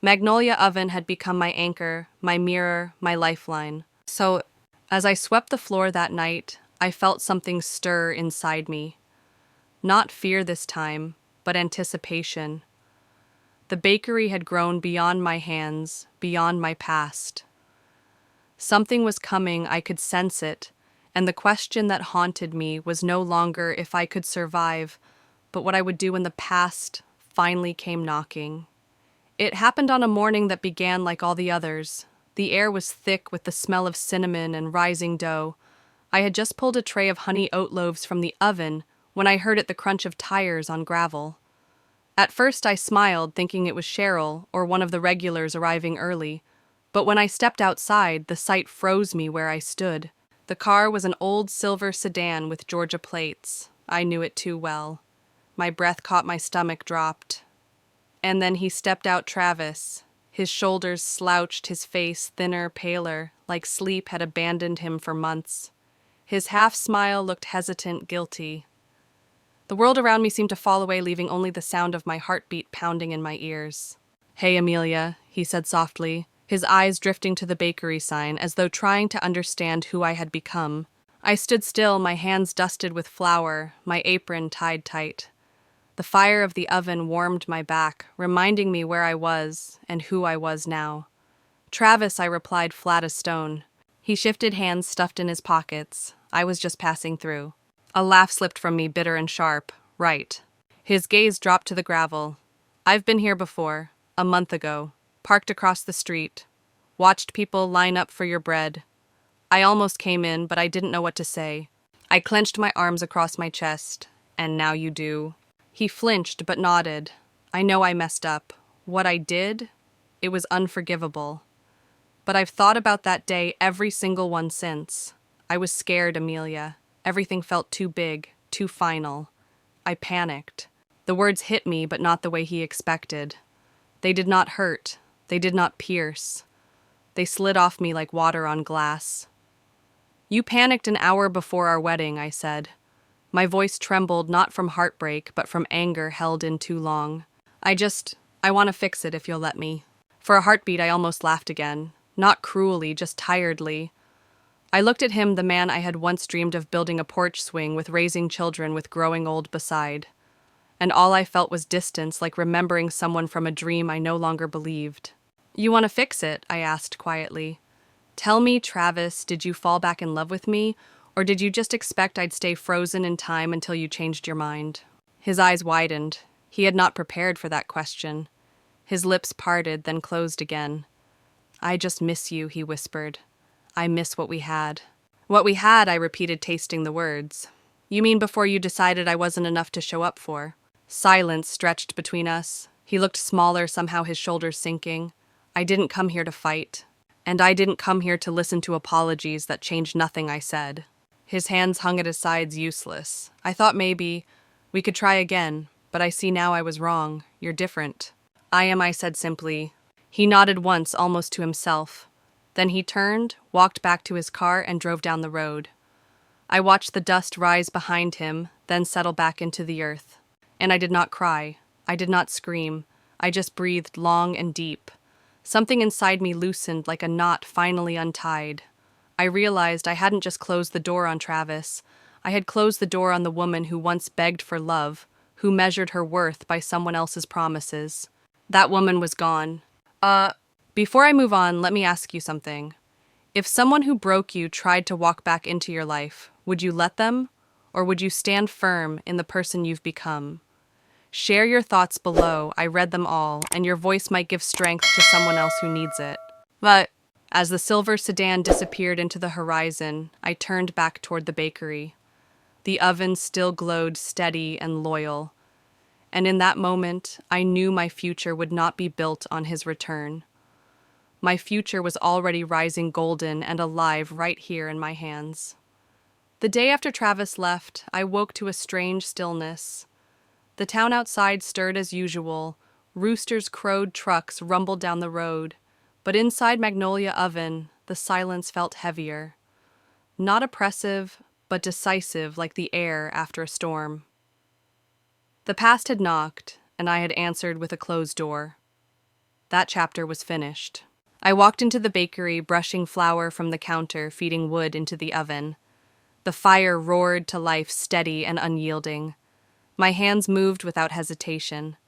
Magnolia Oven had become my anchor, my mirror, my lifeline. So, as I swept the floor that night, I felt something stir inside me. Not fear this time, but anticipation. The bakery had grown beyond my hands, beyond my past. Something was coming, I could sense it, and the question that haunted me was no longer if I could survive, but what I would do when the past finally came knocking. It happened on a morning that began like all the others. The air was thick with the smell of cinnamon and rising dough. I had just pulled a tray of honey oat loaves from the oven when I heard the crunch of tires on gravel. At first I smiled, thinking it was Cheryl or one of the regulars arriving early, but when I stepped outside, the sight froze me where I stood. The car was an old silver sedan with Georgia plates. I knew it too well. My breath caught, my stomach dropped. And then he stepped out, Travis. His shoulders slouched, his face thinner, paler, like sleep had abandoned him for months. His half-smile looked hesitant, guilty. The world around me seemed to fall away, leaving only the sound of my heartbeat pounding in my ears. "Hey, Amelia," he said softly, his eyes drifting to the bakery sign as though trying to understand who I had become. I stood still, my hands dusted with flour, my apron tied tight. The fire of the oven warmed my back, reminding me where I was and who I was now. "Travis," I replied, flat as stone. He shifted, hands stuffed in his pockets. I was just passing through. A laugh slipped from me, bitter and sharp. "Right." His gaze dropped to the gravel. "I've been here before, a month ago, parked across the street, watched people line up for your bread. I almost came in, but I didn't know what to say. I clenched my arms across my chest. And now you do." He flinched but nodded. "I know I messed up. What I did, it was unforgivable. But I've thought about that day, every single one since. I was scared, Amelia. Everything felt too big, too final. I panicked. The words hit me, but not the way he expected. They did not hurt. They did not pierce. They slid off me like water on glass. "You panicked an hour before our wedding," I said. My voice trembled, not from heartbreak, but from anger held in too long. I want to fix it if you'll let me." For a heartbeat, I almost laughed again. Not cruelly, just tiredly. I looked at him, the man I had once dreamed of building a porch swing with, raising children with, growing old beside. And all I felt was distance, like remembering someone from a dream I no longer believed. "You want to fix it?" I asked quietly. "Tell me, Travis, did you fall back in love with me, or did you just expect I'd stay frozen in time until you changed your mind?" His eyes widened. He had not prepared for that question. His lips parted, then closed again. "I just miss you," he whispered. "I miss what we had." "What we had," I repeated, tasting the words. "You mean before you decided I wasn't enough to show up for?" Silence stretched between us. He looked smaller, somehow his shoulders sinking. I didn't come here to fight, and I didn't come here to listen to apologies that changed nothing I said. His hands hung at his sides, useless. I thought maybe we could try again, but I see now I was wrong. You're different. I am, I said simply. He nodded once, almost to himself. Then he turned, walked back to his car, and drove down the road. I watched the dust rise behind him, then settle back into the earth. And I did not cry. I did not scream. I just breathed long and deep. Something inside me loosened like a knot finally untied. I realized I hadn't just closed the door on Travis. I had closed the door on the woman who once begged for love, who measured her worth by someone else's promises. That woman was gone. Before I move on, let me ask you something. If someone who broke you tried to walk back into your life, would you let them? Or would you stand firm in the person you've become? Share your thoughts below. I read them all, and your voice might give strength to someone else who needs it. But as the silver sedan disappeared into the horizon, I turned back toward the bakery. The oven still glowed steady and loyal. And in that moment, I knew my future would not be built on his return. My future was already rising golden and alive right here in my hands. The day after Travis left, I woke to a strange stillness. The town outside stirred as usual. Roosters crowed, trucks rumbled down the road. But inside Magnolia Oven, the silence felt heavier. Not oppressive, but decisive like the air after a storm. The past had knocked, and I had answered with a closed door. That chapter was finished. I walked into the bakery, brushing flour from the counter, feeding wood into the oven. The fire roared to life, steady and unyielding. My hands moved without hesitation.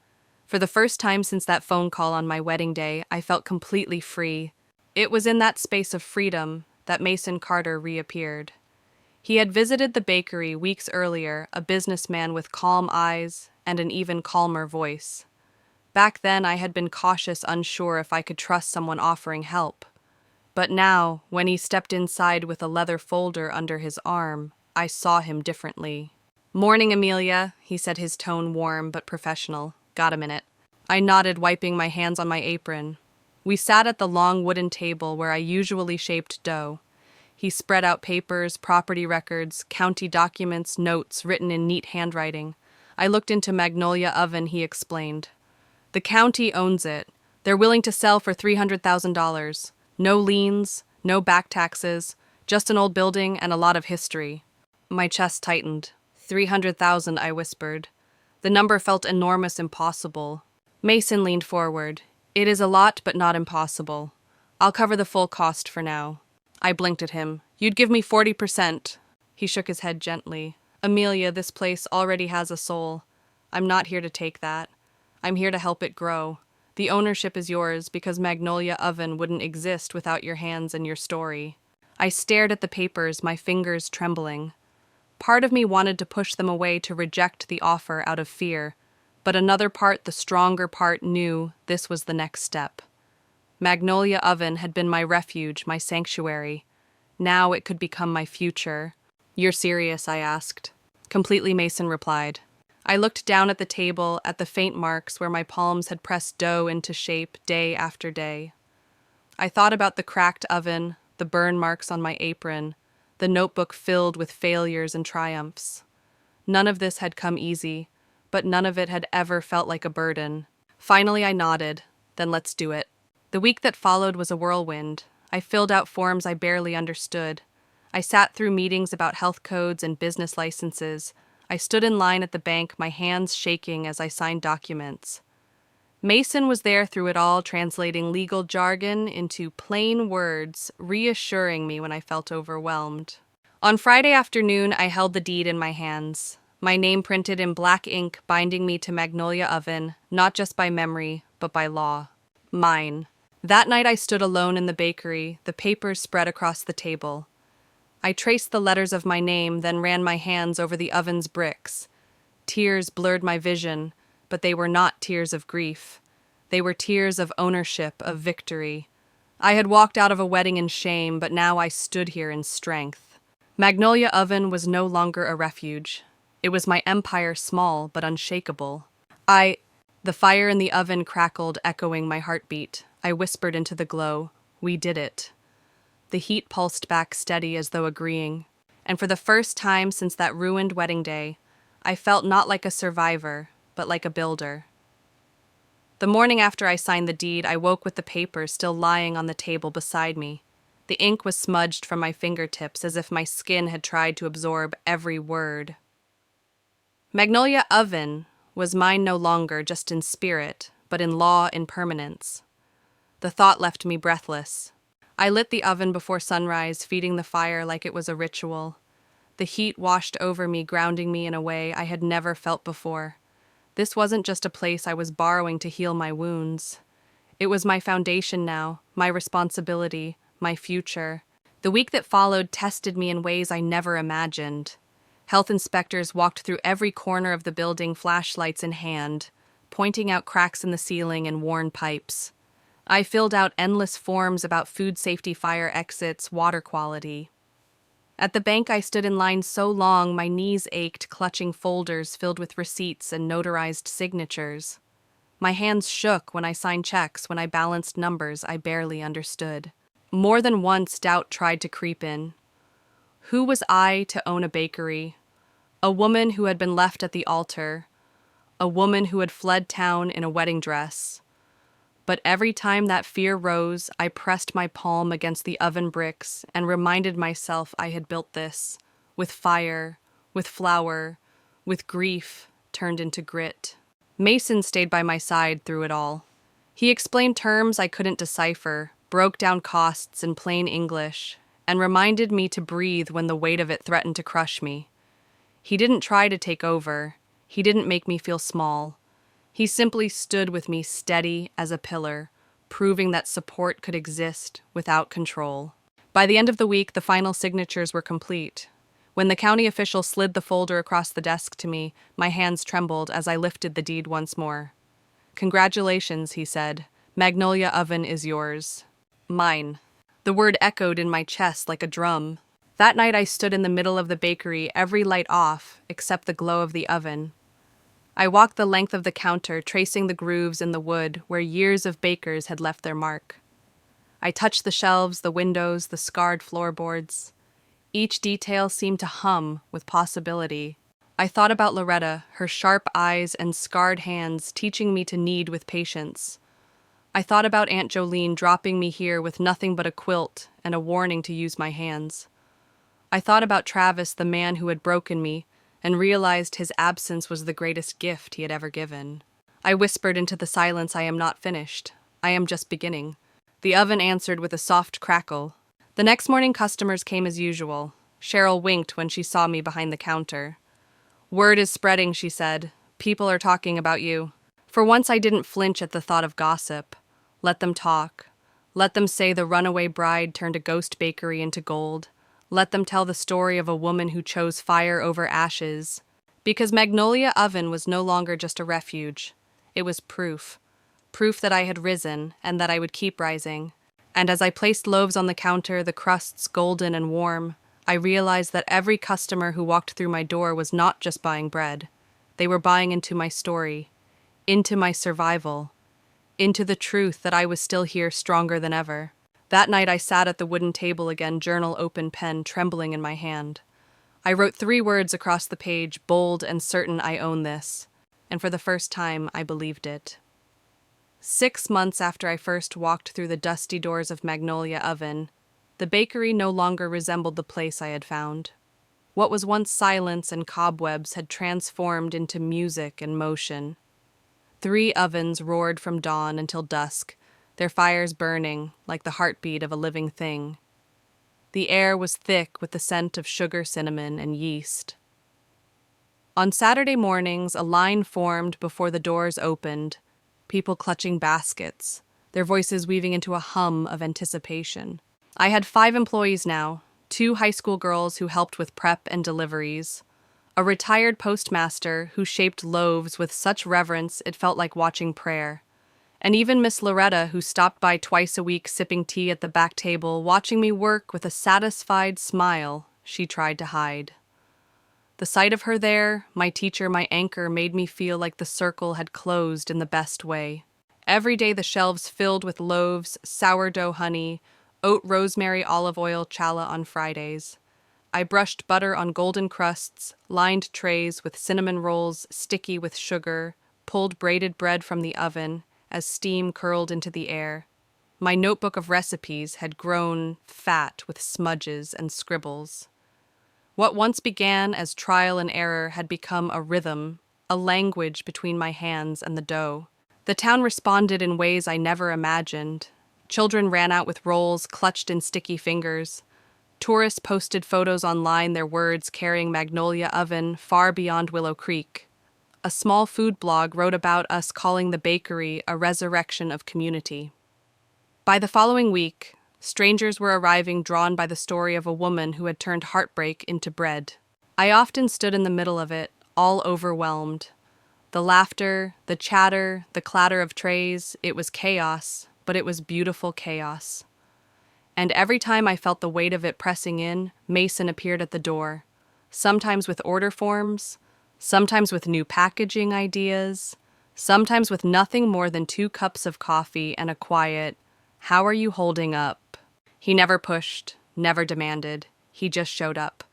For the first time since that phone call on my wedding day, I felt completely free. It was in that space of freedom that Mason Carter reappeared. He had visited the bakery weeks earlier, a businessman with calm eyes and an even calmer voice. Back then, I had been cautious, unsure if I could trust someone offering help. But now, when he stepped inside with a leather folder under his arm, I saw him differently. "Morning, Amelia," he said, his tone warm but professional. "Got a minute?" I nodded, wiping my hands on my apron. We sat at the long wooden table where I usually shaped dough. He spread out papers, property records, county documents, notes written in neat handwriting. I looked into Magnolia Oven, he explained. "The county owns it. They're willing to sell for $300,000. No liens, no back taxes, just an old building and a lot of history." My chest tightened. 300,000, I whispered. The number felt enormous, impossible. Mason leaned forward. "It is a lot, but not impossible. I'll cover the full cost for now." I blinked at him. "You'd give me 40%. He shook his head gently. "Amelia, this place already has a soul. I'm not here to take that. I'm here to help it grow. The ownership is yours because Magnolia Oven wouldn't exist without your hands and your story." I stared at the papers, my fingers trembling. Part of me wanted to push them away, to reject the offer out of fear, but another part, the stronger part, knew this was the next step. Magnolia Oven had been my refuge, my sanctuary. Now it could become my future. "You're serious?" I asked. "Completely," Mason replied. I looked down at the table, at the faint marks where my palms had pressed dough into shape day after day. I thought about the cracked oven, the burn marks on my apron, the notebook filled with failures and triumphs. None of this had come easy, but none of it had ever felt like a burden. Finally, I nodded. "Then let's do it." The week that followed was a whirlwind. I filled out forms I barely understood. I sat through meetings about health codes and business licenses. I stood in line at the bank, my hands shaking as I signed documents. Mason was there through it all, translating legal jargon into plain words, reassuring me when I felt overwhelmed. On Friday afternoon, I held the deed in my hands, my name printed in black ink binding me to Magnolia Oven, not just by memory, but by law. Mine. That night I stood alone in the bakery, the papers spread across the table. I traced the letters of my name, then ran my hands over the oven's bricks. Tears blurred my vision, but they were not tears of grief. They were tears of ownership, of victory. I had walked out of a wedding in shame, but now I stood here in strength. Magnolia Oven was no longer a refuge. It was my empire, small but unshakable. The fire in the oven crackled, echoing my heartbeat. I whispered into the glow. We did it. The heat pulsed back steady as though agreeing. And for the first time since that ruined wedding day, I felt not like a survivor, but like a builder. The morning after I signed the deed, I woke with the papers still lying on the table beside me. The ink was smudged from my fingertips as if my skin had tried to absorb every word. Magnolia Oven was mine no longer just in spirit, but in law in permanence. The thought left me breathless. I lit the oven before sunrise, feeding the fire like it was a ritual. The heat washed over me, grounding me in a way I had never felt before. This wasn't just a place I was borrowing to heal my wounds. It was my foundation now, my responsibility, my future. The week that followed tested me in ways I never imagined. Health inspectors walked through every corner of the building, flashlights in hand, pointing out cracks in the ceiling and worn pipes. I filled out endless forms about food safety, fire exits, water quality. At the bank, I stood in line so long my knees ached, clutching folders filled with receipts and notarized signatures. My hands shook when I signed checks, when I balanced numbers I barely understood. More than once, doubt tried to creep in. Who was I to own a bakery? A woman who had been left at the altar. A woman who had fled town in a wedding dress. But every time that fear rose, I pressed my palm against the oven bricks and reminded myself I had built this, with fire, with flour, with grief turned into grit. Mason stayed by my side through it all. He explained terms I couldn't decipher, broke down costs in plain English, and reminded me to breathe when the weight of it threatened to crush me. He didn't try to take over. He didn't make me feel small. He simply stood with me steady as a pillar, proving that support could exist without control. By the end of the week, the final signatures were complete. When the county official slid the folder across the desk to me, my hands trembled as I lifted the deed once more. "Congratulations," he said. "Magnolia Oven is yours." Mine. The word echoed in my chest like a drum. That night I stood in the middle of the bakery, every light off except the glow of the oven. I walked the length of the counter, tracing the grooves in the wood where years of bakers had left their mark. I touched the shelves, the windows, the scarred floorboards. Each detail seemed to hum with possibility. I thought about Loretta, her sharp eyes and scarred hands teaching me to knead with patience. I thought about Aunt Jolene dropping me here with nothing but a quilt and a warning to use my hands. I thought about Travis, the man who had broken me, and realized his absence was the greatest gift he had ever given. I whispered into the silence, "I am not finished. I am just beginning." The oven answered with a soft crackle. The next morning customers came as usual. Cheryl winked when she saw me behind the counter. "Word is spreading," she said. "People are talking about you." For once I didn't flinch at the thought of gossip. Let them talk. Let them say the runaway bride turned a ghost bakery into gold. Let them tell the story of a woman who chose fire over ashes. Because Magnolia Oven was no longer just a refuge. It was proof. Proof that I had risen and that I would keep rising. And as I placed loaves on the counter, the crusts golden and warm, I realized that every customer who walked through my door was not just buying bread. They were buying into my story, into my survival, into the truth that I was still here stronger than ever. That night I sat at the wooden table again, journal open, pen trembling in my hand. I wrote 3 words across the page, bold and certain: I own this. And for the first time, I believed it. 6 months after I first walked through the dusty doors of Magnolia Oven, the bakery no longer resembled the place I had found. What was once silence and cobwebs had transformed into music and motion. 3 ovens roared from dawn until dusk, their fires burning like the heartbeat of a living thing. The air was thick with the scent of sugar, cinnamon, and yeast. On Saturday mornings, a line formed before the doors opened, people clutching baskets, their voices weaving into a hum of anticipation. I had 5 employees now, 2 high school girls who helped with prep and deliveries, a retired postmaster who shaped loaves with such reverence it felt like watching prayer, and even Miss Loretta, who stopped by twice a week sipping tea at the back table, watching me work with a satisfied smile she tried to hide. The sight of her there, my teacher, my anchor, made me feel like the circle had closed in the best way. Every day the shelves filled with loaves, sourdough honey, oat rosemary olive oil challah on Fridays. I brushed butter on golden crusts, lined trays with cinnamon rolls sticky with sugar, pulled braided bread from the oven as steam curled into the air. My notebook of recipes had grown fat with smudges and scribbles. What once began as trial and error had become a rhythm, a language between my hands and the dough. The town responded in ways I never imagined. Children ran out with rolls clutched in sticky fingers. Tourists posted photos online, their words carrying Magnolia Oven far beyond Willow Creek. A small food blog wrote about us calling the bakery a resurrection of community. By the following week, strangers were arriving drawn by the story of a woman who had turned heartbreak into bread. I often stood in the middle of it, all overwhelmed. The laughter, the chatter, the clatter of trays, it was chaos, but it was beautiful chaos. And every time I felt the weight of it pressing in, Mason appeared at the door, sometimes with order forms, sometimes with new packaging ideas, sometimes with nothing more than 2 cups of coffee and a quiet, "How are you holding up?" He never pushed, never demanded. He just showed up.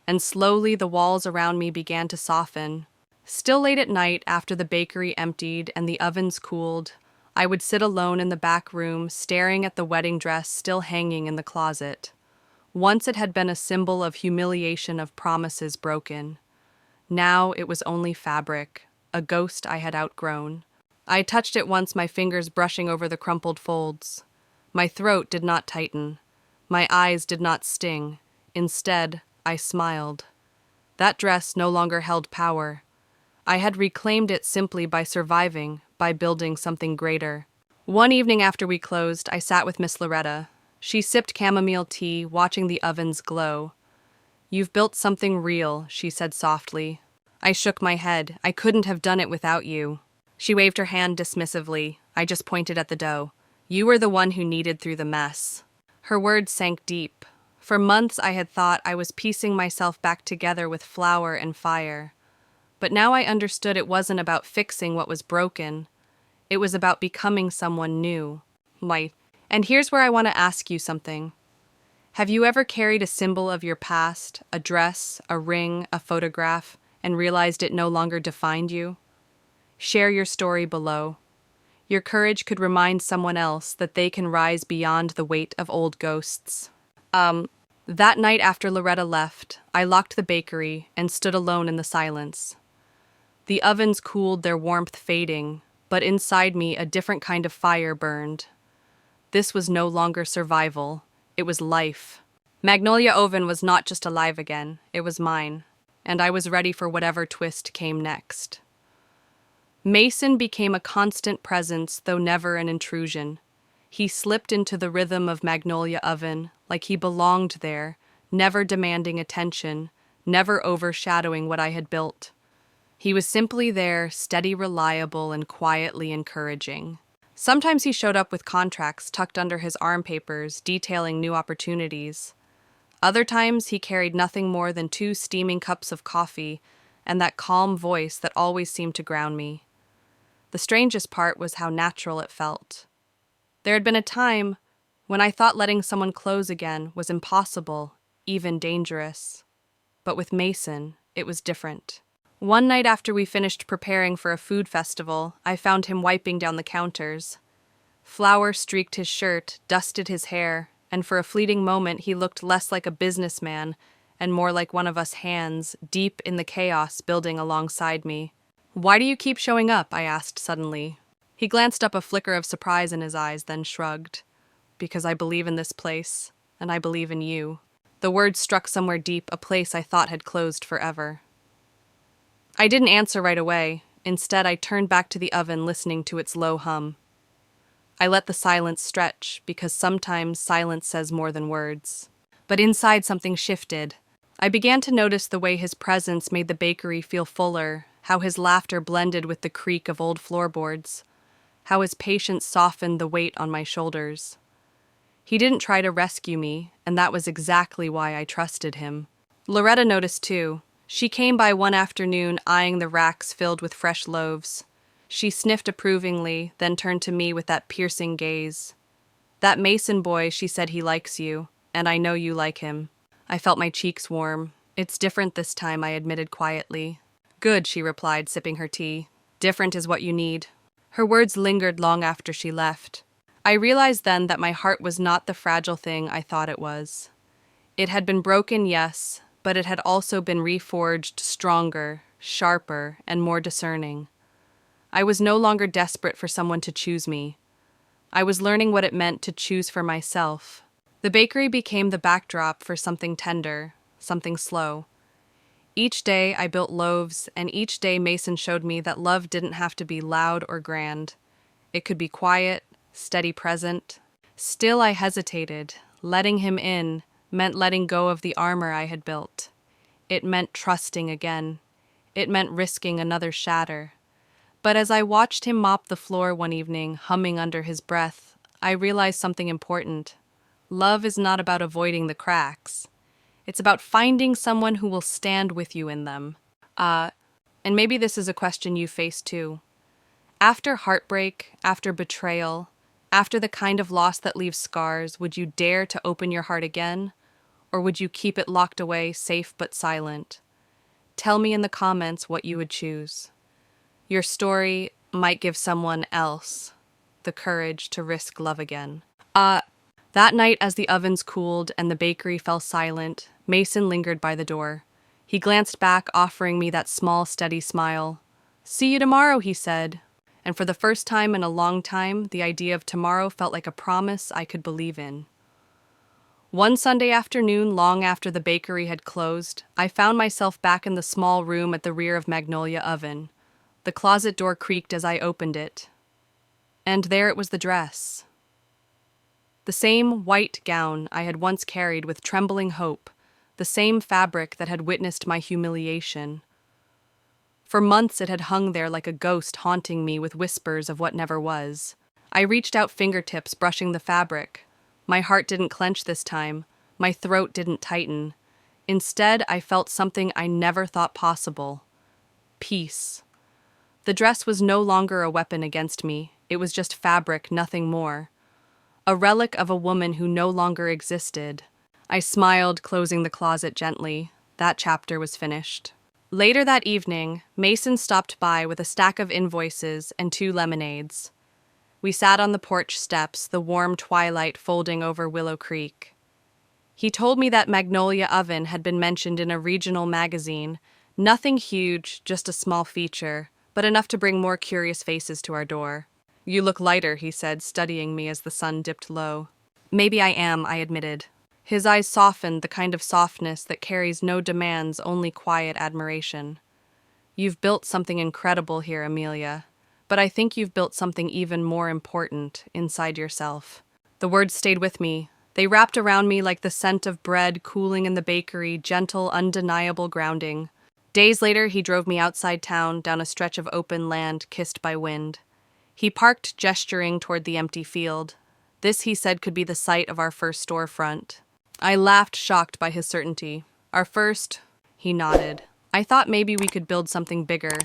And slowly the walls around me began to soften. Still late at night, after the bakery emptied and the ovens cooled, I would sit alone in the back room, staring at the wedding dress still hanging in the closet. Once it had been a symbol of humiliation of promises broken. Now it was only fabric, a ghost I had outgrown. I touched it once, my fingers brushing over the crumpled folds. My throat did not tighten. My eyes did not sting. Instead, I smiled. That dress no longer held power. I had reclaimed it simply by surviving, by building something greater. One evening after we closed, I sat with Miss Loretta. She sipped chamomile tea, watching the ovens glow. "You've built something real," she said softly. I shook my head. "I couldn't have done it without you." She waved her hand dismissively. I just pointed at the dough. "You were the one who kneaded through the mess." Her words sank deep. For months I had thought I was piecing myself back together with flour and fire. But now I understood it wasn't about fixing what was broken. It was about becoming someone new. And here's where I want to ask you something. Have you ever carried a symbol of your past, a dress, a ring, a photograph, and realized it no longer defined you? Share your story below. Your courage could remind someone else that they can rise beyond the weight of old ghosts. That night after Loretta left, I locked the bakery and stood alone in the silence. The ovens cooled, their warmth fading, but inside me a different kind of fire burned. This was no longer survival, it was life. Magnolia Oven was not just alive again, it was mine, and I was ready for whatever twist came next. Mason became a constant presence, though never an intrusion. He slipped into the rhythm of Magnolia Oven, like he belonged there, never demanding attention, never overshadowing what I had built. He was simply there, steady, reliable, and quietly encouraging. Sometimes he showed up with contracts tucked under his arm papers, detailing new opportunities. Other times he carried nothing more than 2 steaming cups of coffee and that calm voice that always seemed to ground me. The strangest part was how natural it felt. There had been a time when I thought letting someone close again was impossible, even dangerous. But with Mason, it was different. One night after we finished preparing for a food festival, I found him wiping down the counters. Flour streaked his shirt, dusted his hair, and for a fleeting moment he looked less like a businessman and more like one of us hands, deep in the chaos building alongside me. "Why do you keep showing up?" I asked suddenly. He glanced up, a flicker of surprise in his eyes, then shrugged. "Because I believe in this place, and I believe in you." The words struck somewhere deep, a place I thought had closed forever. I didn't answer right away. Instead, I turned back to the oven, listening to its low hum. I let the silence stretch, because sometimes silence says more than words. But inside, something shifted. I began to notice the way his presence made the bakery feel fuller, how his laughter blended with the creak of old floorboards, how his patience softened the weight on my shoulders. He didn't try to rescue me, and that was exactly why I trusted him. Loretta noticed too. She came by one afternoon, eyeing the racks filled with fresh loaves. She sniffed approvingly, then turned to me with that piercing gaze. That Mason boy, she said he likes you, and I know you like him. I felt my cheeks warm. It's different this time, I admitted quietly. Good, she replied, sipping her tea. Different is what you need. Her words lingered long after she left. I realized then that my heart was not the fragile thing I thought it was. It had been broken, yes, but it had also been reforged stronger, sharper, and more discerning. I was no longer desperate for someone to choose me. I was learning what it meant to choose for myself. The bakery became the backdrop for something tender, something slow. Each day I built loaves, and each day Mason showed me that love didn't have to be loud or grand. It could be quiet, steady present. Still I hesitated. Letting him in meant letting go of the armor I had built. It meant trusting again. It meant risking another shatter. But as I watched him mop the floor one evening, humming under his breath, I realized something important. Love is not about avoiding the cracks. It's about finding someone who will stand with you in them. And maybe this is a question you face too. After heartbreak, after betrayal, after the kind of loss that leaves scars, would you dare to open your heart again? Or would you keep it locked away, safe but silent? Tell me in the comments what you would choose. Your story might give someone else the courage to risk love again. That night, as the ovens cooled and the bakery fell silent, Mason lingered by the door. He glanced back, offering me that small, steady smile. "See you tomorrow," he said. And for the first time in a long time, the idea of tomorrow felt like a promise I could believe in. One Sunday afternoon, long after the bakery had closed, I found myself back in the small room at the rear of Magnolia Oven. The closet door creaked as I opened it. And there it was, the dress. The same white gown I had once carried with trembling hope, the same fabric that had witnessed my humiliation. For months it had hung there like a ghost haunting me with whispers of what never was. I reached out, fingertips brushing the fabric. My heart didn't clench this time. My throat didn't tighten. Instead, I felt something I never thought possible. Peace. The dress was no longer a weapon against me. It was just fabric, nothing more. A relic of a woman who no longer existed. I smiled, closing the closet gently. That chapter was finished. Later that evening, Mason stopped by with a stack of invoices and 2 lemonades. We sat on the porch steps, the warm twilight folding over Willow Creek. He told me that Magnolia Oven had been mentioned in a regional magazine. Nothing huge, just a small feature, but enough to bring more curious faces to our door. "You look lighter," he said, studying me as the sun dipped low. "Maybe I am," I admitted. His eyes softened, the kind of softness that carries no demands, only quiet admiration. "You've built something incredible here, Amelia. But I think you've built something even more important inside yourself." The words stayed with me. They wrapped around me like the scent of bread cooling in the bakery, gentle, undeniable grounding. Days later, he drove me outside town, down a stretch of open land kissed by wind. He parked, gesturing toward the empty field. This, he said, could be the site of our first storefront. I laughed, shocked by his certainty. "Our first?" He nodded. "I thought maybe we could build something bigger.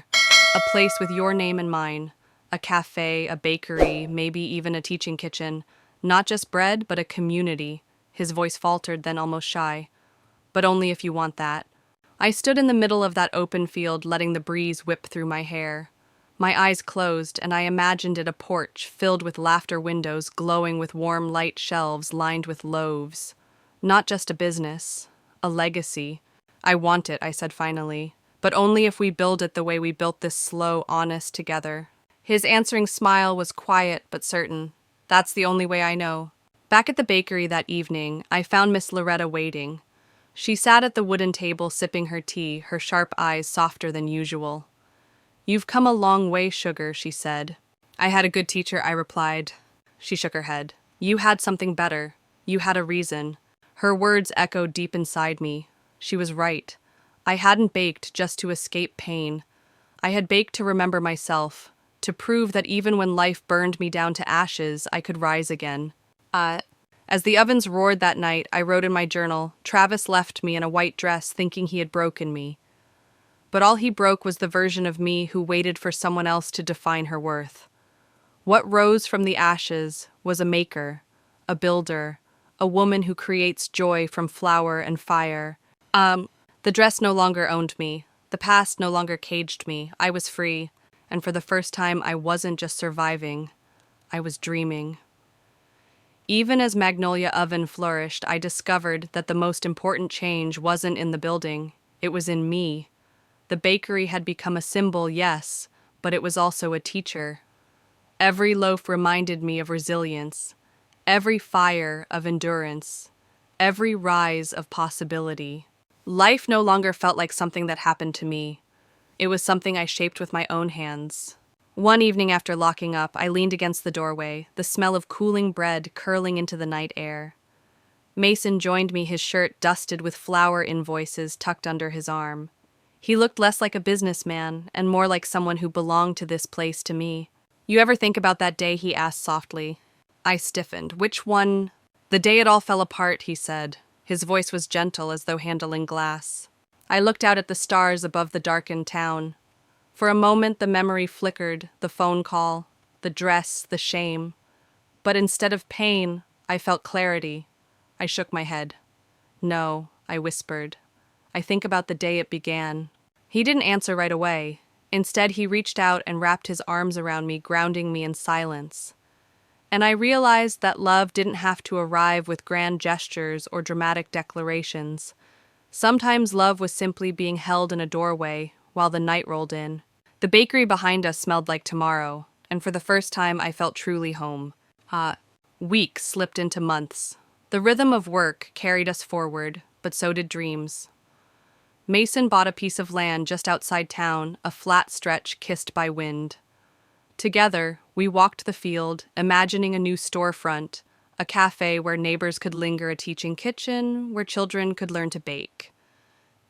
A place with your name and mine. A cafe, a bakery, maybe even a teaching kitchen. Not just bread, but a community." His voice faltered, then almost shy. "But only if you want that." I stood in the middle of that open field, letting the breeze whip through my hair. My eyes closed, and I imagined it a porch filled with laughter windows, glowing with warm light shelves lined with loaves. Not just a business, a legacy. "I want it," I said finally, "but only if we build it the way we built this slow, honest together." His answering smile was quiet but certain. "That's the only way I know." Back at the bakery that evening, I found Miss Loretta waiting. She sat at the wooden table sipping her tea, her sharp eyes softer than usual. "You've come a long way, Sugar," she said. "I had a good teacher," I replied. She shook her head. "You had something better. You had a reason." Her words echoed deep inside me. She was right. I hadn't baked just to escape pain. I had baked to remember myself, to prove that even when life burned me down to ashes, I could rise again. As the ovens roared that night, I wrote in my journal, "Travis left me in a white dress thinking he had broken me." but all he broke was the version of me who waited for someone else to define her worth. What rose from the ashes was a maker, a builder, a woman who creates joy from flour and fire. The dress no longer owned me. The past no longer caged me. I was free, and for the first time I wasn't just surviving, I was dreaming. Even as Magnolia Oven flourished, I discovered that the most important change wasn't in the building, it was in me. The bakery had become a symbol, yes, but it was also a teacher. Every loaf reminded me of resilience, every fire of endurance, every rise of possibility. Life no longer felt like something that happened to me. It was something I shaped with my own hands. One evening after locking up, I leaned against the doorway, the smell of cooling bread curling into the night air. Mason joined me, his shirt dusted with flour invoices tucked under his arm. He looked less like a businessman and more like someone who belonged to this place to me. "You ever think about that day?" he asked softly. I stiffened. "Which one?" "The day it all fell apart," he said. His voice was gentle as though handling glass. I looked out at the stars above the darkened town. For a moment the memory flickered, the phone call, the dress, the shame. But instead of pain, I felt clarity. I shook my head. "No," I whispered. "I think about the day it began." He didn't answer right away. Instead, he reached out and wrapped his arms around me, grounding me in silence. And I realized that love didn't have to arrive with grand gestures or dramatic declarations. Sometimes love was simply being held in a doorway while the night rolled in. The bakery behind us smelled like tomorrow, and for the first time I felt truly home. Weeks slipped into months. The rhythm of work carried us forward, but so did dreams. Mason bought a piece of land just outside town, a flat stretch kissed by wind. Together, we walked the field, imagining a new storefront, a cafe where neighbors could linger, a teaching kitchen where children could learn to bake.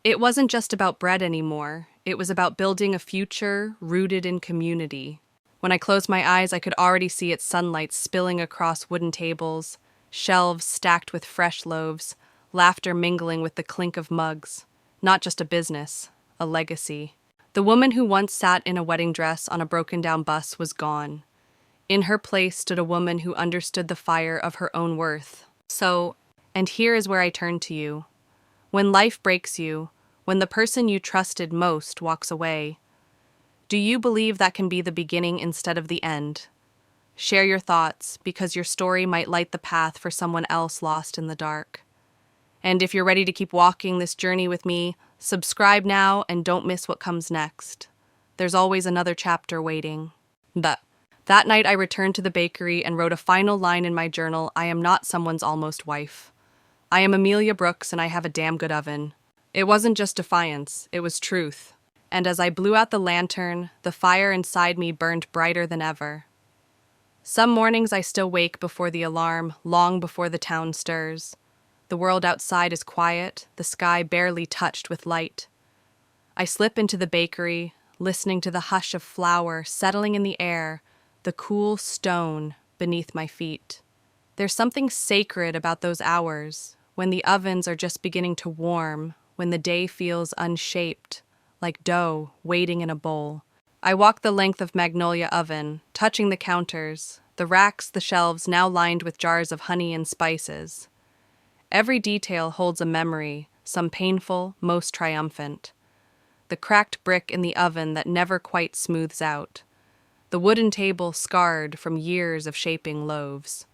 It wasn't just about bread anymore. It was about building a future rooted in community. When I closed my eyes, I could already see its sunlight spilling across wooden tables, shelves stacked with fresh loaves, laughter mingling with the clink of mugs. Not just a business, a legacy. The woman who once sat in a wedding dress on a broken-down bus was gone. In her place stood a woman who understood the fire of her own worth. And here is where I turn to you. When life breaks you, when the person you trusted most walks away, do you believe that can be the beginning instead of the end? Share your thoughts, because your story might light the path for someone else lost in the dark. And if you're ready to keep walking this journey with me, subscribe now and don't miss what comes next. There's always another chapter waiting. That night I returned to the bakery and wrote a final line in my journal: I am not someone's almost wife. I am Amelia Brooks and I have a damn good oven. It wasn't just defiance, it was truth. And as I blew out the lantern, the fire inside me burned brighter than ever. Some mornings I still wake before the alarm, long before the town stirs. The world outside is quiet, the sky barely touched with light. I slip into the bakery, listening to the hush of flour settling in the air, the cool stone beneath my feet. There's something sacred about those hours, when the ovens are just beginning to warm, when the day feels unshaped, like dough waiting in a bowl. I walk the length of Magnolia Oven, touching the counters, the racks, the shelves now lined with jars of honey and spices. Every detail holds a memory, some painful, most triumphant. The cracked brick in the oven that never quite smooths out. The wooden table scarred from years of shaping loaves.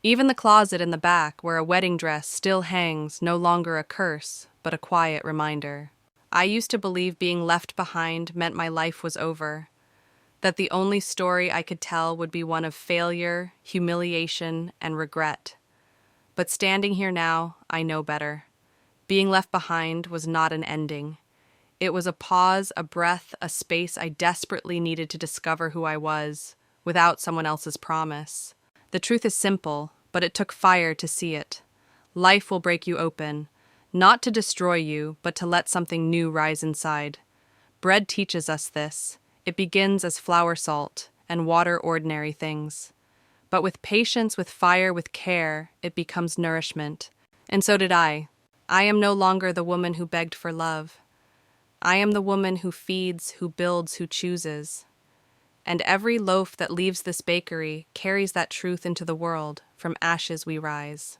Even the closet in the back where a wedding dress still hangs, no longer a curse, but a quiet reminder. I used to believe being left behind meant my life was over, that the only story I could tell would be one of failure, humiliation, and regret. But standing here now, I know better. Being left behind was not an ending. It was a pause, a breath, a space I desperately needed to discover who I was, without someone else's promise. The truth is simple, but it took fire to see it. Life will break you open, not to destroy you, but to let something new rise inside. Bread teaches us this. It begins as flour salt, and water ordinary things. But with patience, with fire, with care, it becomes nourishment. And so did I. I am no longer the woman who begged for love. I am the woman who feeds, who builds, who chooses. And every loaf that leaves this bakery carries that truth into the world. From ashes we rise.